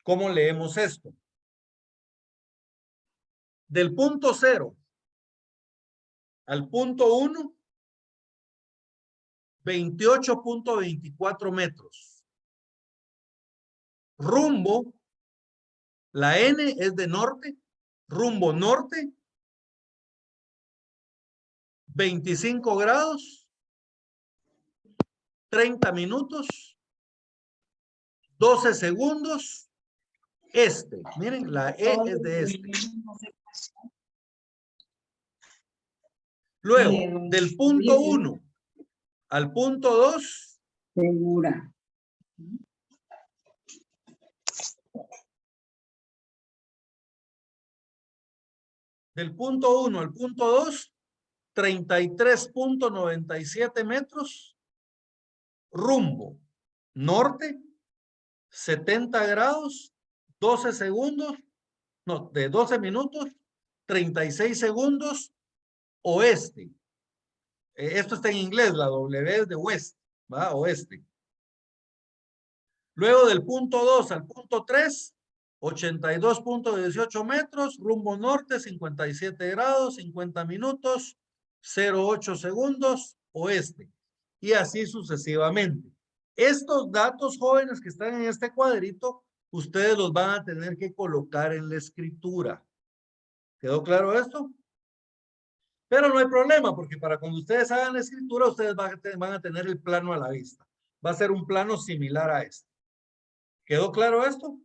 ¿Cómo leemos esto? Del punto 0 al punto 1, 28.24 metros. Rumbo, la N es de norte, rumbo norte, 25 grados, 30 minutos, 12 segundos, este. Miren, la E es de este. Luego, del punto 1 al punto 2. Segura. Del punto 1 al punto 2, 33.97 metros. Rumbo norte, 70 grados, 12 segundos, no, de 12 minutos, 36 segundos, oeste. Esto está en inglés, la W es de west, ¿va? Oeste. Luego del punto 2 al punto 3, 82.18 metros, rumbo norte, 57 grados, 50 minutos, 0.8 segundos, oeste. Y así sucesivamente. Estos datos, jóvenes, que están en este cuadrito, ustedes los van a tener que colocar en la escritura. ¿Quedó claro esto? Pero no hay problema, porque para cuando ustedes hagan la escritura, ustedes van a tener el plano a la vista. Va a ser un plano similar a este. ¿Quedó claro esto?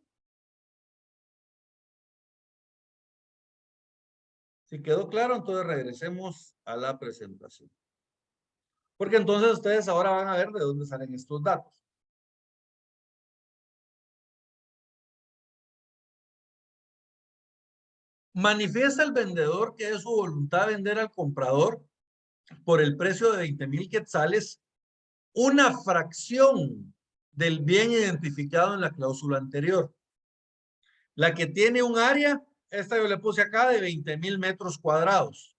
Si quedó claro, entonces regresemos a la presentación. Porque entonces ustedes ahora van a ver de dónde salen estos datos. Manifiesta el vendedor que es su voluntad vender al comprador por el precio de 20,000 quetzales una fracción del bien identificado en la cláusula anterior. La que tiene un área, esta yo le puse acá, de 20,000 metros cuadrados,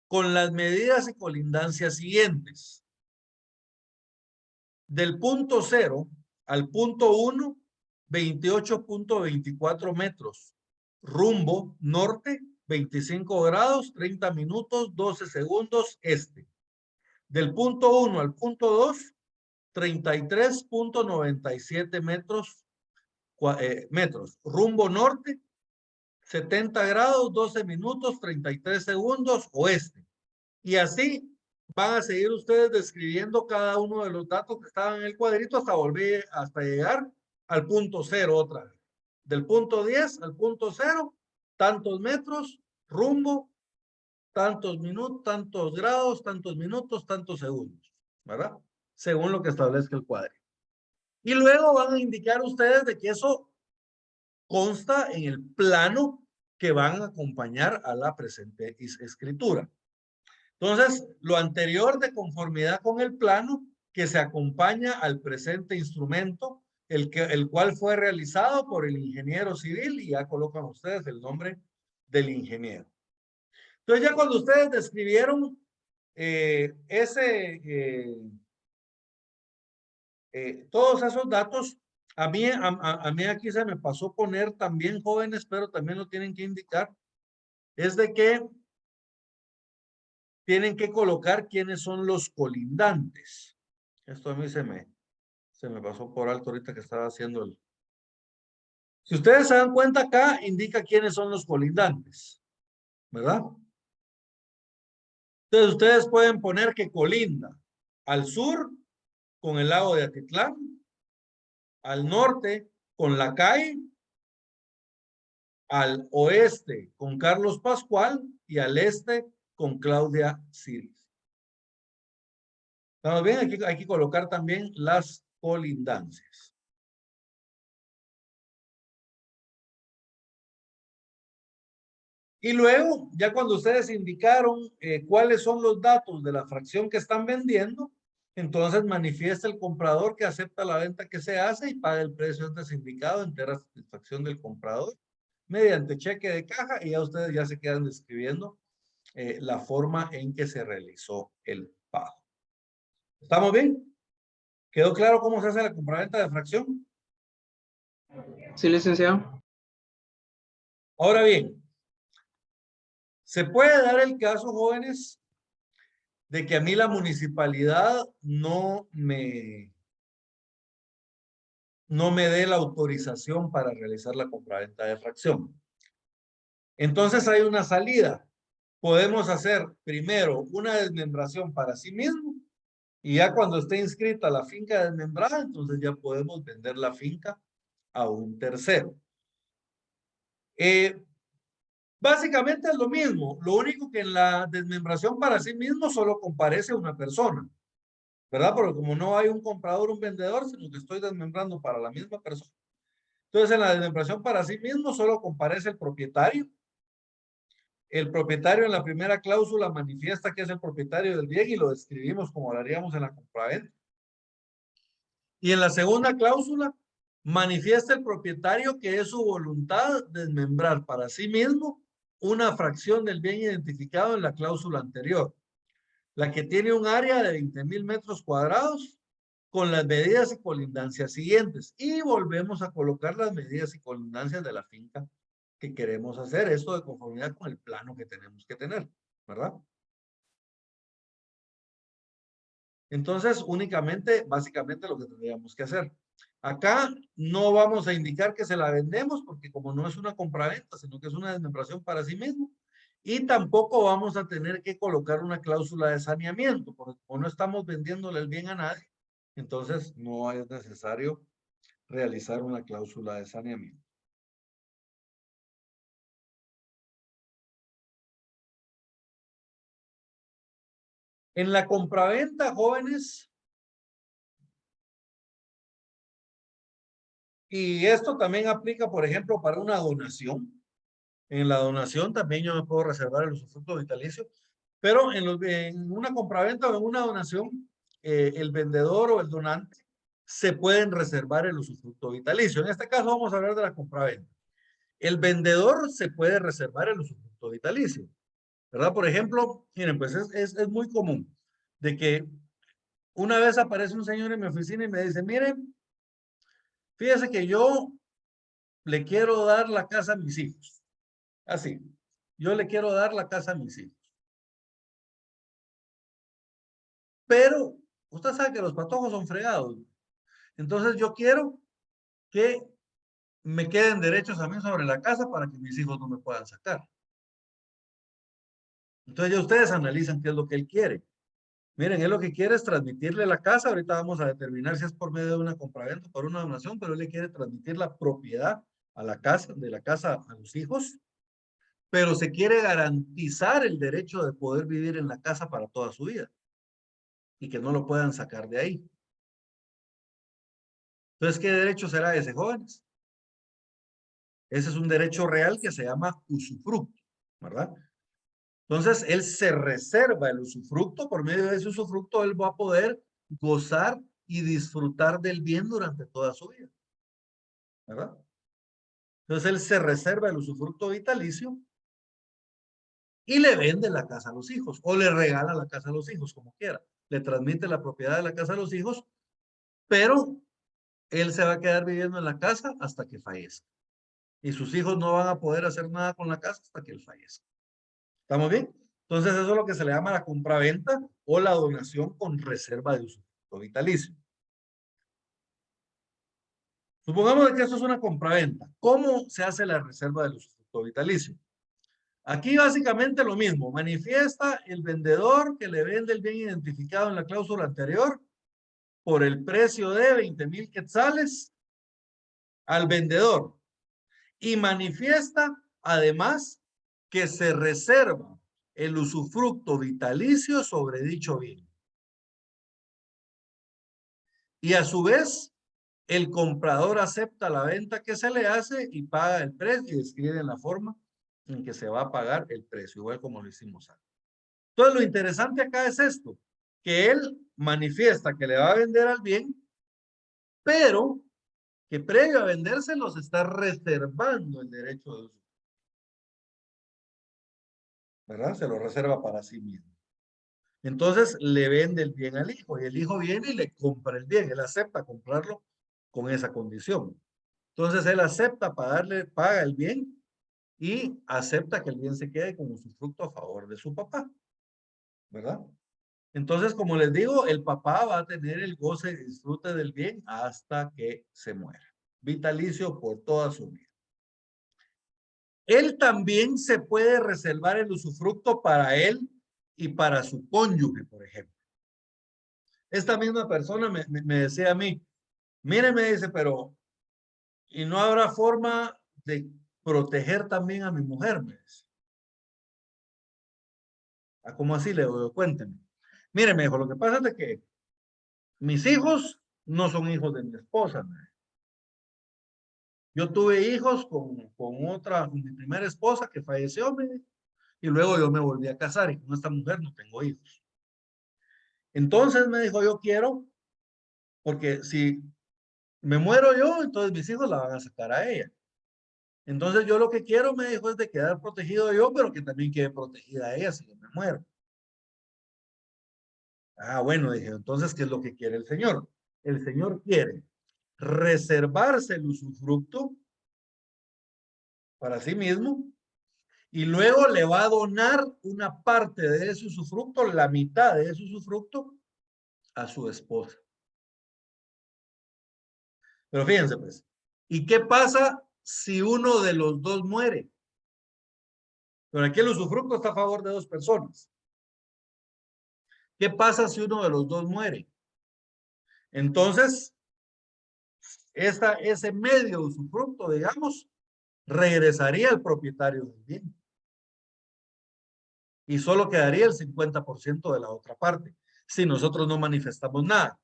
con las medidas y colindancias siguientes. Del punto 0 al punto 1, 28.24 metros. Rumbo norte, 25 grados, 30 minutos, 12 segundos, este. Del punto 1 al punto 2, 33.97 metros, metros. Rumbo norte, 70 grados, 12 minutos, 33 segundos, oeste. Y así van a seguir ustedes describiendo cada uno de los datos que estaban en el cuadrito hasta llegar al punto 0 otra vez. Del punto 10 al punto 0, tantos metros, rumbo, tantos minutos, tantos grados, tantos minutos, tantos segundos, ¿verdad? Según lo que establezca el cuadrito. Y luego van a indicar ustedes de que eso consta en el plano que van a acompañar a la presente escritura. Entonces, lo anterior de conformidad con el plano que se acompaña al presente instrumento, el cual fue realizado por el ingeniero civil, y ya colocan ustedes el nombre del ingeniero. Entonces, ya cuando ustedes describieron todos esos datos, a mí aquí se me pasó poner también, jóvenes, pero también lo tienen que indicar, es de que tienen que colocar quiénes son los colindantes. Esto a mí se me pasó por alto ahorita que estaba haciendo el... Si ustedes se dan cuenta acá, indica quiénes son los colindantes, ¿verdad? Entonces ustedes pueden poner que colinda al sur con el lago de Atitlán, al norte con la CAI, al oeste con Carlos Pascual y al este con Claudia Siris. ¿Estamos bien? Aquí hay que colocar también las colindancias. Y luego, ya cuando ustedes indicaron cuáles son los datos de la fracción que están vendiendo, entonces manifiesta el comprador que acepta la venta que se hace y paga el precio antes indicado, entera satisfacción del comprador, mediante cheque de caja, y ya ustedes ya se quedan describiendo la forma en que se realizó el pago. ¿Estamos bien? ¿Quedó claro cómo se hace la compraventa de fracción? Sí, licenciado. Ahora bien, se puede dar el caso, jóvenes, de que a mí la municipalidad no me dé la autorización para realizar la compraventa de fracción. Entonces hay una salida. Podemos hacer primero una desmembración para sí mismo, y ya cuando esté inscrita la finca desmembrada, entonces ya podemos vender la finca a un tercero. Básicamente es lo mismo, lo único que en la desmembración para sí mismo solo comparece una persona, ¿verdad? Porque como no hay un comprador, un vendedor, sino que estoy desmembrando para la misma persona. Entonces en la desmembración para sí mismo solo comparece el propietario. El propietario en la primera cláusula manifiesta que es el propietario del bien y lo describimos como lo haríamos en la compraventa. Y en la segunda cláusula manifiesta el propietario que es su voluntad de desmembrar para sí mismo una fracción del bien identificado en la cláusula anterior, la que tiene un área de 20,000 metros cuadrados con las medidas y colindancias siguientes. Y volvemos a colocar las medidas y colindancias de la finca que queremos hacer, esto de conformidad con el plano que tenemos que tener, ¿verdad? Entonces, únicamente, básicamente lo que tendríamos que hacer. Acá no vamos a indicar que se la vendemos porque como no es una compraventa, sino que es una desmembración para sí mismo. Y tampoco vamos a tener que colocar una cláusula de saneamiento, porque como no estamos vendiéndole el bien a nadie, entonces no es necesario realizar una cláusula de saneamiento. En la compraventa, jóvenes, y esto también aplica, por ejemplo, para una donación. En la donación también yo me puedo reservar el usufructo vitalicio, pero en una compraventa o en una donación, el vendedor o el donante se pueden reservar el usufructo vitalicio. En este caso vamos a hablar de la compraventa. El vendedor se puede reservar el usufructo vitalicio, ¿verdad? Por ejemplo, miren, pues es muy común de que una vez aparece un señor en mi oficina y me dice, miren, fíjese que yo le quiero dar la casa a mis hijos. Así, yo le quiero dar la casa a mis hijos. Pero usted sabe que los patojos son fregados. Entonces yo quiero que me queden derechos a mí sobre la casa para que mis hijos no me puedan sacar. Entonces ya ustedes analizan qué es lo que él quiere. Miren, él lo que quiere es transmitirle la casa. Ahorita vamos a determinar si es por medio de una compraventa o por una donación, pero él le quiere transmitir la propiedad a la casa, de la casa a los hijos, pero se quiere garantizar el derecho de poder vivir en la casa para toda su vida y que no lo puedan sacar de ahí. Entonces, ¿qué derecho será ese, jóvenes? Ese es un derecho real que se llama usufructo, ¿verdad? Entonces, él se reserva el usufructo. Por medio de ese usufructo, él va a poder gozar y disfrutar del bien durante toda su vida, ¿verdad? Entonces, él se reserva el usufructo vitalicio y le vende la casa a los hijos o le regala la casa a los hijos, como quiera. Le transmite la propiedad de la casa a los hijos, pero él se va a quedar viviendo en la casa hasta que fallezca. Y sus hijos no van a poder hacer nada con la casa hasta que él fallezca. ¿Estamos bien? Entonces eso es lo que se le llama la compraventa o la donación con reserva de usufructo vitalicio. Supongamos que esto es una compraventa. ¿Cómo se hace la reserva del usufructo vitalicio? Aquí básicamente lo mismo. Manifiesta el vendedor que le vende el bien identificado en la cláusula anterior por el precio de 20,000 quetzales al vendedor. Y manifiesta además que se reserva el usufructo vitalicio sobre dicho bien. Y a su vez, el comprador acepta la venta que se le hace y paga el precio y describe la forma en que se va a pagar el precio, igual como lo hicimos antes. Entonces, lo interesante acá es esto, que él manifiesta que le va a vender al bien, pero que previo a vendérselo se está reservando el derecho de uso. ¿Verdad? Se lo reserva para sí mismo. Entonces le vende el bien al hijo y el hijo viene y le compra el bien. Él acepta comprarlo con esa condición. Entonces él acepta paga el bien y acepta que el bien se quede como usufructo a favor de su papá. ¿Verdad? Entonces, como les digo, el papá va a tener el goce y disfrute del bien hasta que se muera. Vitalicio por toda su vida. Él también se puede reservar el usufructo para él y para su cónyuge, por ejemplo. Esta misma persona me decía a mí, mire, me dice, pero ¿y no habrá forma de proteger también a mi mujer? Me dice. ¿Cómo así? Le digo, cuénteme. Mire, me dijo, lo que pasa es de que mis hijos no son hijos de mi esposa. Yo tuve hijos con mi primera esposa que falleció, me dijo, y luego yo me volví a casar y con esta mujer no tengo hijos. Entonces me dijo, yo quiero, porque si me muero yo, entonces mis hijos la van a sacar a ella. Entonces yo lo que quiero, me dijo, es de quedar protegido yo, pero que también quede protegida ella si yo me muero. Bueno, dije, entonces, ¿qué es lo que quiere el Señor? El Señor quiere reservarse el usufructo para sí mismo y luego le va a donar una parte de ese usufructo, la mitad de ese usufructo, a su esposa. Pero fíjense pues, ¿y qué pasa si uno de los dos muere? Pero aquí el usufructo está a favor de dos personas. ¿Qué pasa si uno de los dos muere? Entonces, ese medio usufructo, digamos, regresaría al propietario del bien. y solo quedaría el 50% de la otra parte si nosotros no manifestamos nada.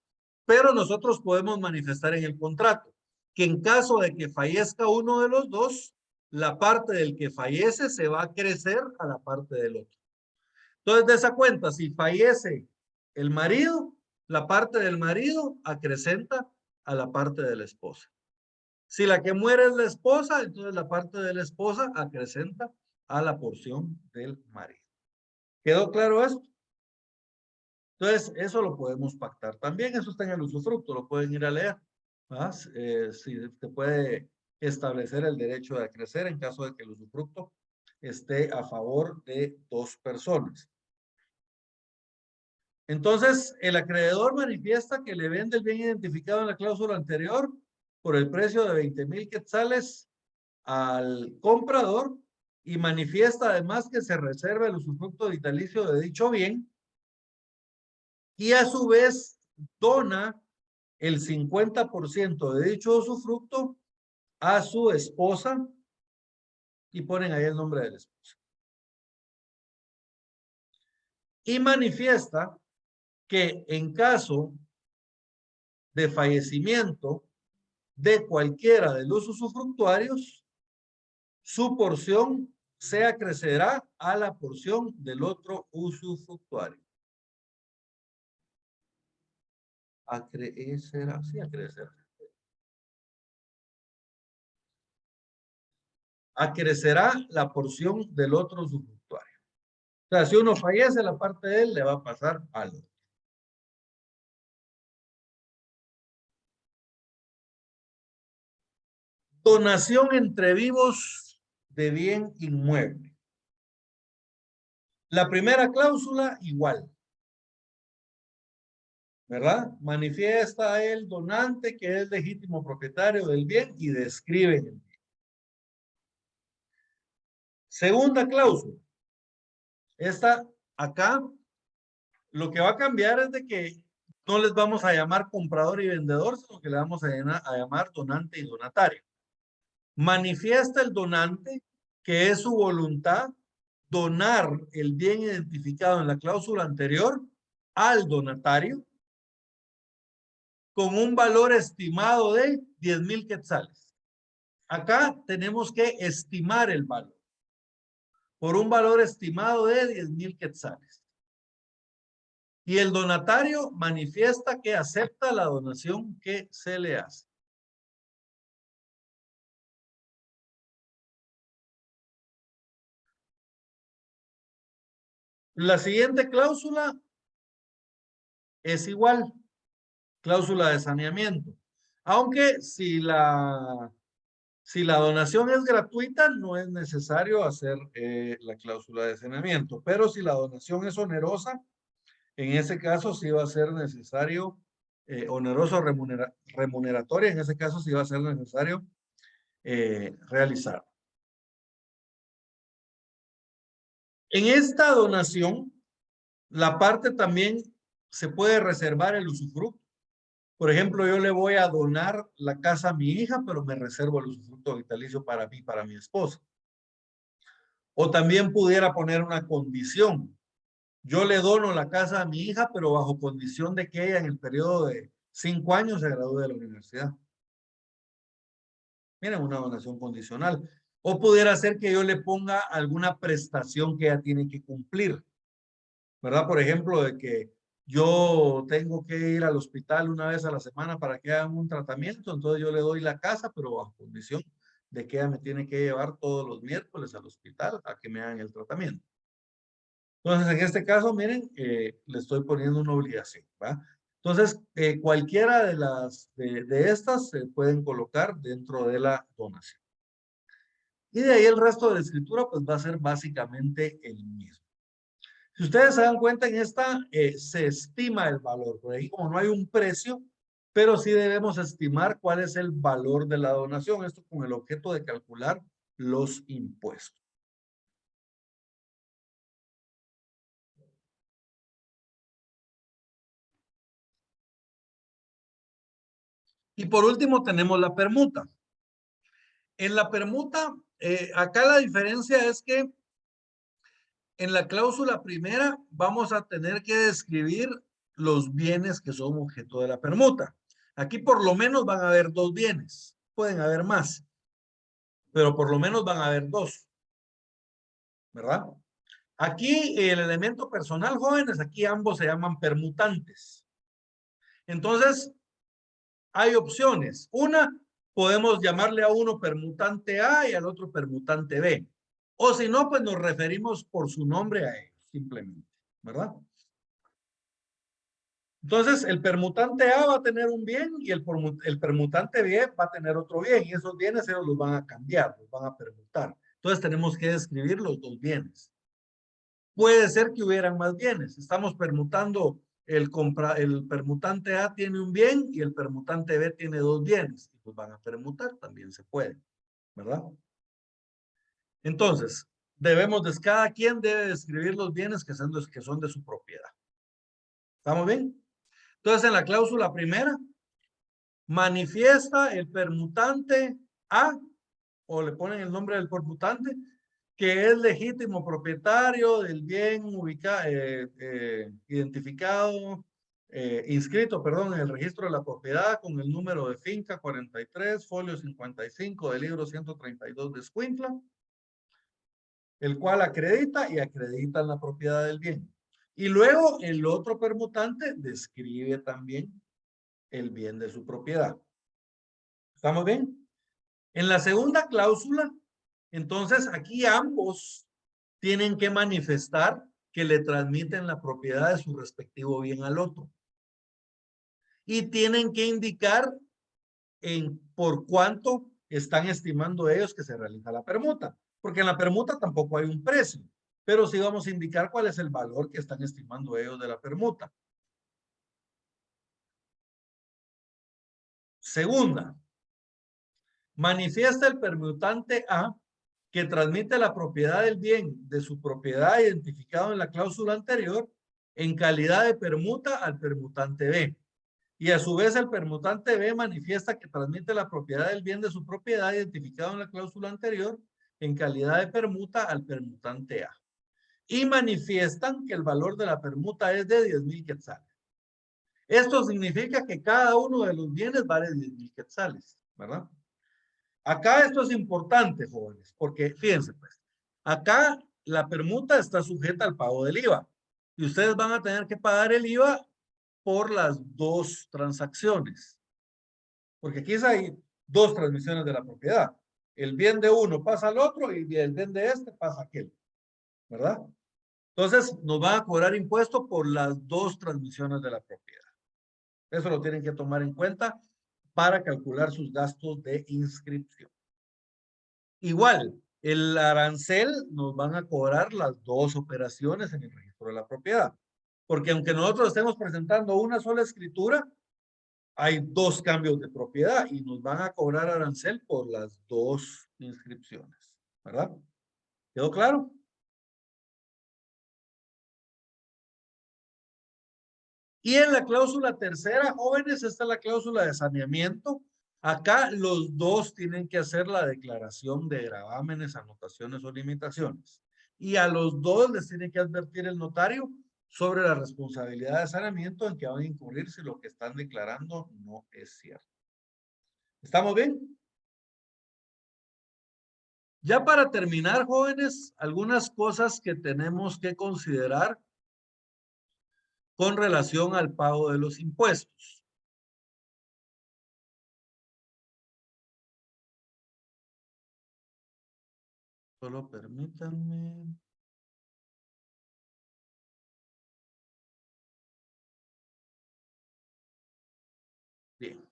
Pero nosotros podemos manifestar en el contrato que en caso de que fallezca uno de los dos, la parte del que fallece se va a acrecer a la parte del otro. Entonces, de esa cuenta, si fallece el marido, la parte del marido acrecenta a la parte de la esposa. Si la que muere es la esposa, entonces la parte de la esposa acrecenta a la porción del marido. ¿Quedó claro esto? Entonces, eso lo podemos pactar también. Eso está en el usufructo, lo pueden ir a leer. Si se puede establecer el derecho de acrecer en caso de que el usufructo esté a favor de dos personas. Entonces, el acreedor manifiesta que le vende el bien identificado en la cláusula anterior por el precio de 20,000 quetzales al comprador y manifiesta además que se reserva el usufructo vitalicio de dicho bien y a su vez dona el 50% de dicho usufructo a su esposa y ponen ahí el nombre de la esposa. Y manifiesta que en caso de fallecimiento de cualquiera de los usufructuarios, su porción se acrecerá a la porción del otro usufructuario. Acrecerá, sí, acrecerá. Acrecerá la porción del otro usufructuario. O sea, si uno fallece, la parte de él le va a pasar al otro. Donación entre vivos de bien inmueble. La primera cláusula, igual. ¿Verdad? Manifiesta el donante que es legítimo propietario del bien y describe el bien. Segunda cláusula. Esta acá, lo que va a cambiar es de que no les vamos a llamar comprador y vendedor, sino que le vamos a llamar donante y donatario. Manifiesta el donante que es su voluntad donar el bien identificado en la cláusula anterior al donatario con un valor estimado de 10,000 quetzales. Acá tenemos que estimar el valor por un valor estimado de 10,000 quetzales. Y el donatario manifiesta que acepta la donación que se le hace. La siguiente cláusula es igual, cláusula de saneamiento. Aunque si la donación es gratuita, no es necesario hacer la cláusula de saneamiento. Pero si la donación es onerosa, en ese caso sí va a ser necesario, oneroso remuneratoria, en ese caso sí va a ser necesario realizar. En esta donación, la parte también se puede reservar el usufructo. Por ejemplo, yo le voy a donar la casa a mi hija, pero me reservo el usufructo vitalicio para mí, para mi esposa. O también pudiera poner una condición. Yo le dono la casa a mi hija, pero bajo condición de que ella en el periodo de 5 años se gradúe de la universidad. Miren, una donación condicional. O pudiera ser que yo le ponga alguna prestación que ella tiene que cumplir. ¿Verdad? Por ejemplo, de que yo tengo que ir al hospital una vez a la semana para que hagan un tratamiento, entonces yo le doy la casa, pero bajo condición de que ella me tiene que llevar todos los miércoles al hospital a que me hagan el tratamiento. Entonces, en este caso, miren, le estoy poniendo una obligación, ¿va? Entonces, cualquiera de estas se pueden colocar dentro de la donación. Y de ahí el resto de la escritura, pues va a ser básicamente el mismo. Si ustedes se dan cuenta, en esta se estima el valor. Por ahí, como no hay un precio, pero sí debemos estimar cuál es el valor de la donación. Esto con el objeto de calcular los impuestos. Y por último tenemos la permuta. En la permuta, acá la diferencia es que En la cláusula primera vamos a tener que describir los bienes que son objeto de la permuta. Aquí por lo menos van a haber 2 bienes. Pueden haber más, pero por lo menos van a haber 2. ¿Verdad? Aquí el elemento personal, jóvenes, aquí ambos se llaman permutantes. Entonces, hay opciones. Una, podemos llamarle a uno permutante A y al otro permutante B. O si no, pues nos referimos por su nombre a ellos, simplemente. ¿Verdad? Entonces, el permutante A va a tener un bien y el permutante B va a tener otro bien. Y esos bienes ellos los van a cambiar, los van a permutar. Entonces, tenemos que describir los 2 bienes. Puede ser que hubieran más bienes. Estamos permutando, el permutante A tiene un bien y el permutante B tiene 2 bienes. Y pues van a permutar, también se puede, ¿verdad? Entonces, cada quien debe describir los bienes que son de su propiedad. ¿Estamos bien? Entonces, en la cláusula primera, manifiesta el permutante A, o le ponen el nombre del permutante, que es legítimo propietario del bien identificado, inscrito, perdón, en el registro de la propiedad con el número de finca 43, folio 55 del libro 132 de Escuintla, el cual acredita la propiedad del bien. Y luego el otro permutante describe también el bien de su propiedad. ¿Estamos bien? En la segunda cláusula, entonces aquí ambos tienen que manifestar que le transmiten la propiedad de su respectivo bien al otro. Y tienen que indicar por cuánto están estimando ellos que se realiza la permuta. Porque en la permuta tampoco hay un precio, pero sí vamos a indicar cuál es el valor que están estimando ellos de la permuta. Segunda, manifiesta el permutante A que transmite la propiedad del bien de su propiedad identificado en la cláusula anterior en calidad de permuta al permutante B. Y a su vez el permutante B manifiesta que transmite la propiedad del bien de su propiedad identificado en la cláusula anterior en calidad de permuta al permutante A. Y manifiestan que el valor de la permuta es de 10,000 quetzales. Esto significa que cada uno de los bienes vale 10,000 quetzales, ¿verdad? Acá esto es importante, jóvenes, porque fíjense pues, acá la permuta está sujeta al pago del IVA y ustedes van a tener que pagar el IVA por las 2 transacciones. Porque aquí hay 2 transmisiones de la propiedad. El bien de uno pasa al otro y el bien de este pasa a aquel, ¿verdad? Entonces nos van a cobrar impuesto por las 2 transmisiones de la propiedad. Eso lo tienen que tomar en cuenta para calcular sus gastos de inscripción. Igual, el arancel nos van a cobrar las 2 operaciones en el registro de la propiedad. Porque aunque nosotros estemos presentando una sola escritura, hay 2 cambios de propiedad y nos van a cobrar arancel por las 2 inscripciones. ¿Verdad? ¿Quedó claro? Y en la cláusula tercera, jóvenes, esta es la cláusula de saneamiento. Acá los 2 tienen que hacer la declaración de gravámenes, anotaciones o limitaciones. Y a los 2 les tiene que advertir el notario sobre la responsabilidad de saneamiento en que van a incurrir si lo que están declarando no es cierto. ¿Estamos bien? Ya para terminar, jóvenes, algunas cosas que tenemos que considerar con relación al pago de los impuestos. Solo permítanme. Bien.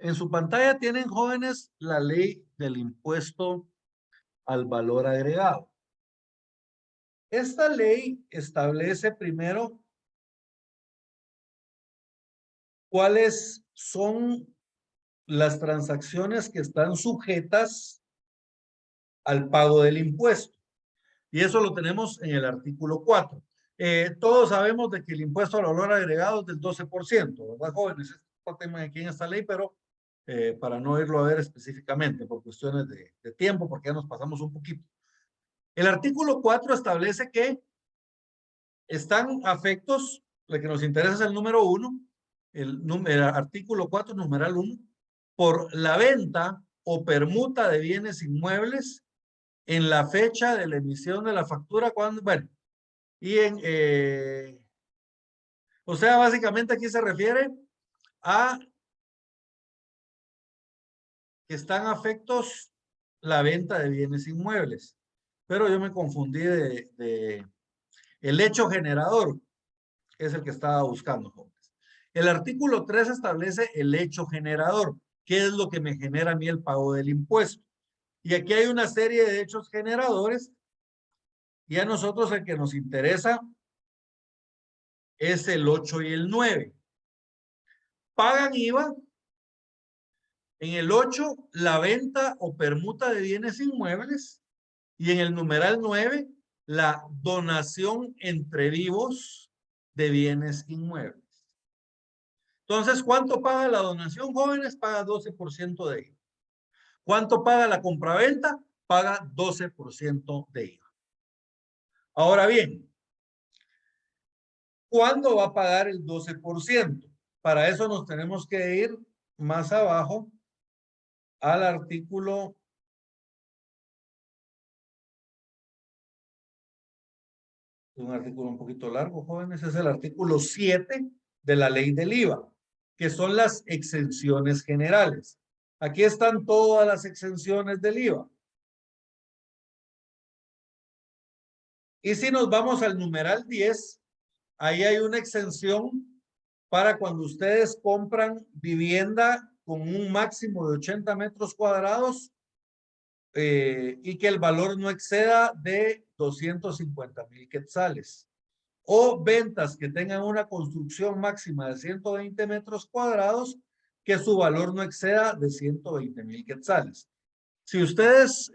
En su pantalla tienen, jóvenes, la ley del impuesto al valor agregado. Esta ley establece primero cuáles son las transacciones que están sujetas al pago del impuesto. Y eso lo tenemos en el artículo 4. Todos sabemos de que el impuesto al valor agregado es del 12%, ¿verdad, jóvenes? Es un tema aquí en esta ley, pero para no irlo a ver específicamente por cuestiones de tiempo, porque ya nos pasamos un poquito. El artículo 4 establece que están afectos, lo que nos interesa es el número 1, el artículo 4, numeral 1, por la venta o permuta de bienes inmuebles en la fecha de la emisión de la factura, cuando, bueno, y o sea, básicamente aquí se refiere a que están afectos la venta de bienes inmuebles. Pero yo me confundí el hecho generador, es el que estaba buscando, jóvenes. El artículo 3 establece el hecho generador, que es lo que me genera a mí el pago del impuesto. Y aquí hay una serie de hechos generadores, y a nosotros el que nos interesa es el 8 y el 9. Pagan IVA. En el 8, la venta o permuta de bienes inmuebles. Y en el numeral 9, la donación entre vivos de bienes inmuebles. Entonces, ¿cuánto paga la donación, jóvenes? Paga 12% de IVA. ¿Cuánto paga la compraventa? Paga 12% de IVA. Ahora bien, ¿cuándo va a pagar el 12%? Para eso nos tenemos que ir más abajo al artículo. Un artículo un poquito largo, jóvenes, es el artículo 7 de la ley del IVA, que son las exenciones generales. Aquí están todas las exenciones del IVA. Y si nos vamos al numeral 10, ahí hay una exención para cuando ustedes compran vivienda con un máximo de 80 metros cuadrados y que el valor no exceda de 250,000 quetzales. O ventas que tengan una construcción máxima de 120 metros cuadrados que su valor no exceda de 120,000 quetzales. Si ustedes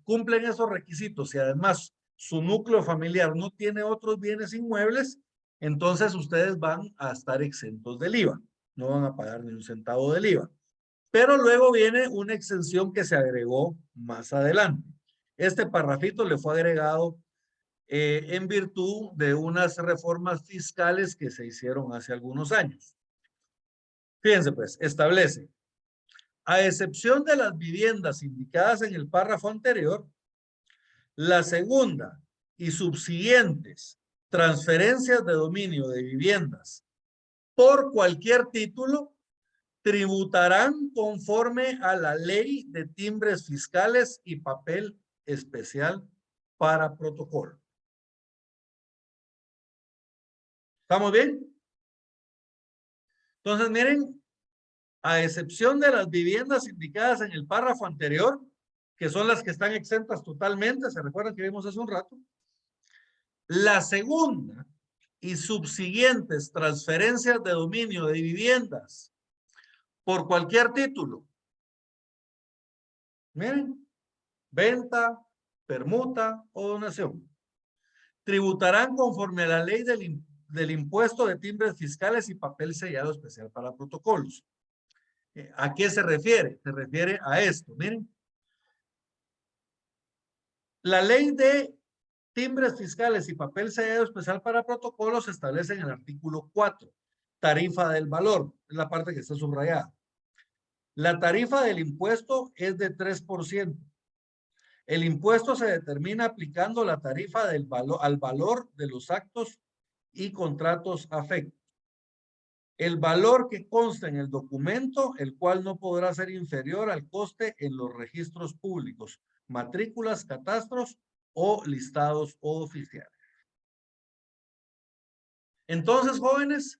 cumplen esos requisitos y además su núcleo familiar no tiene otros bienes inmuebles, entonces ustedes van a estar exentos del IVA. No van a pagar ni un centavo del IVA. Pero luego viene una exención que se agregó más adelante. Este parrafito le fue agregado en virtud de unas reformas fiscales que se hicieron hace algunos años. Fíjense pues, establece, a excepción de las viviendas indicadas en el párrafo anterior, la segunda y subsiguientes transferencias de dominio de viviendas por cualquier título tributarán conforme a la ley de timbres fiscales y papel especial para protocolo. ¿Estamos bien? Entonces, miren, a excepción de las viviendas indicadas en el párrafo anterior, que son las que están exentas totalmente, ¿se recuerdan que vimos hace un rato? La segunda y subsiguientes transferencias de dominio de viviendas por cualquier título. Miren, venta, permuta o donación. Tributarán conforme a la ley del impuesto de timbres fiscales y papel sellado especial para protocolos. ¿A qué se refiere? Se refiere a esto, miren. La ley de timbres fiscales y papel sellado especial para protocolos se establece en el artículo 4. Tarifa del valor, es la parte que está subrayada. La tarifa del impuesto es de 3%. El impuesto se determina aplicando la tarifa del valor, al valor de los actos y contratos afectos. El valor que consta en el documento, el cual no podrá ser inferior al coste en los registros públicos, matrículas, catastros o listados oficiales. Entonces, jóvenes,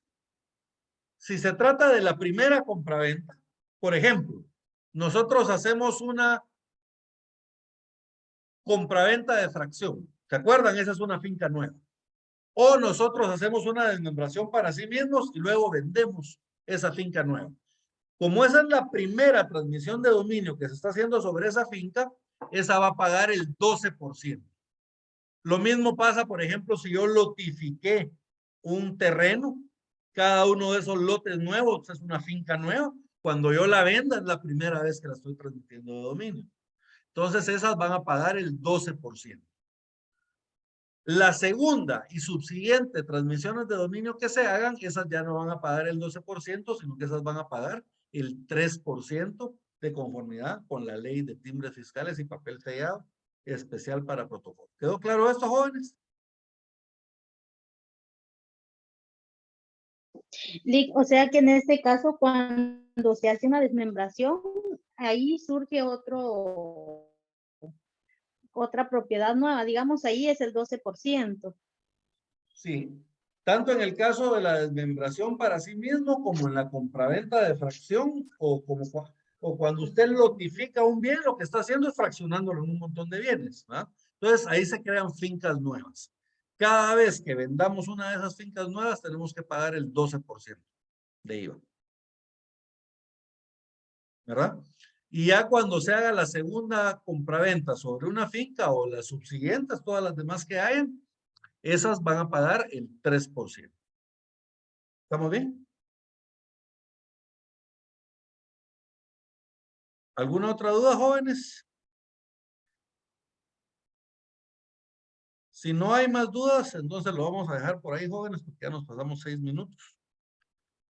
si se trata de la primera compraventa, por ejemplo, nosotros hacemos una compraventa de fracción. ¿Se acuerdan? Esa es una finca nueva. O nosotros hacemos una desmembración para sí mismos y luego vendemos esa finca nueva. Como esa es la primera transmisión de dominio que se está haciendo sobre esa finca, esa va a pagar el 12%. Lo mismo pasa, por ejemplo, si yo lotifiqué un terreno, cada uno de esos lotes nuevos es una finca nueva. Cuando yo la venda es la primera vez que la estoy transmitiendo de dominio. Entonces esas van a pagar el 12%. La segunda y subsiguiente transmisiones de dominio que se hagan, esas ya no van a pagar el 12%, sino que esas van a pagar el 3% de conformidad con la ley de timbres fiscales y papel sellado especial para protocolo. ¿Quedó claro esto, jóvenes? O sea que en este caso, cuando se hace una desmembración, ahí surge otra propiedad nueva, digamos, ahí es el 12%. Sí, tanto en el caso de la desmembración para sí mismo como en la compraventa de fracción o cuando usted lotifica un bien, lo que está haciendo es fraccionándolo en un montón de bienes, ¿verdad? Entonces ahí se crean fincas nuevas. Cada vez que vendamos una de esas fincas nuevas tenemos que pagar el 12% de IVA. ¿Verdad? Y ya cuando se haga la segunda compraventa sobre una finca o las subsiguientes, todas las demás que hayan, esas van a pagar el 3%. ¿Estamos bien? ¿Alguna otra duda, jóvenes? Si no hay más dudas, entonces lo vamos a dejar por ahí, jóvenes, porque ya nos pasamos 6 minutos.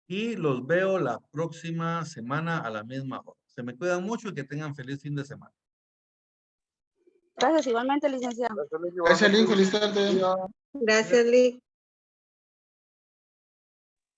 Y los veo la próxima semana a la misma hora. Se me cuidan mucho y que tengan feliz fin de semana. Gracias, igualmente, licenciado. Gracias, Link. Feliz tarde. Gracias, Lick.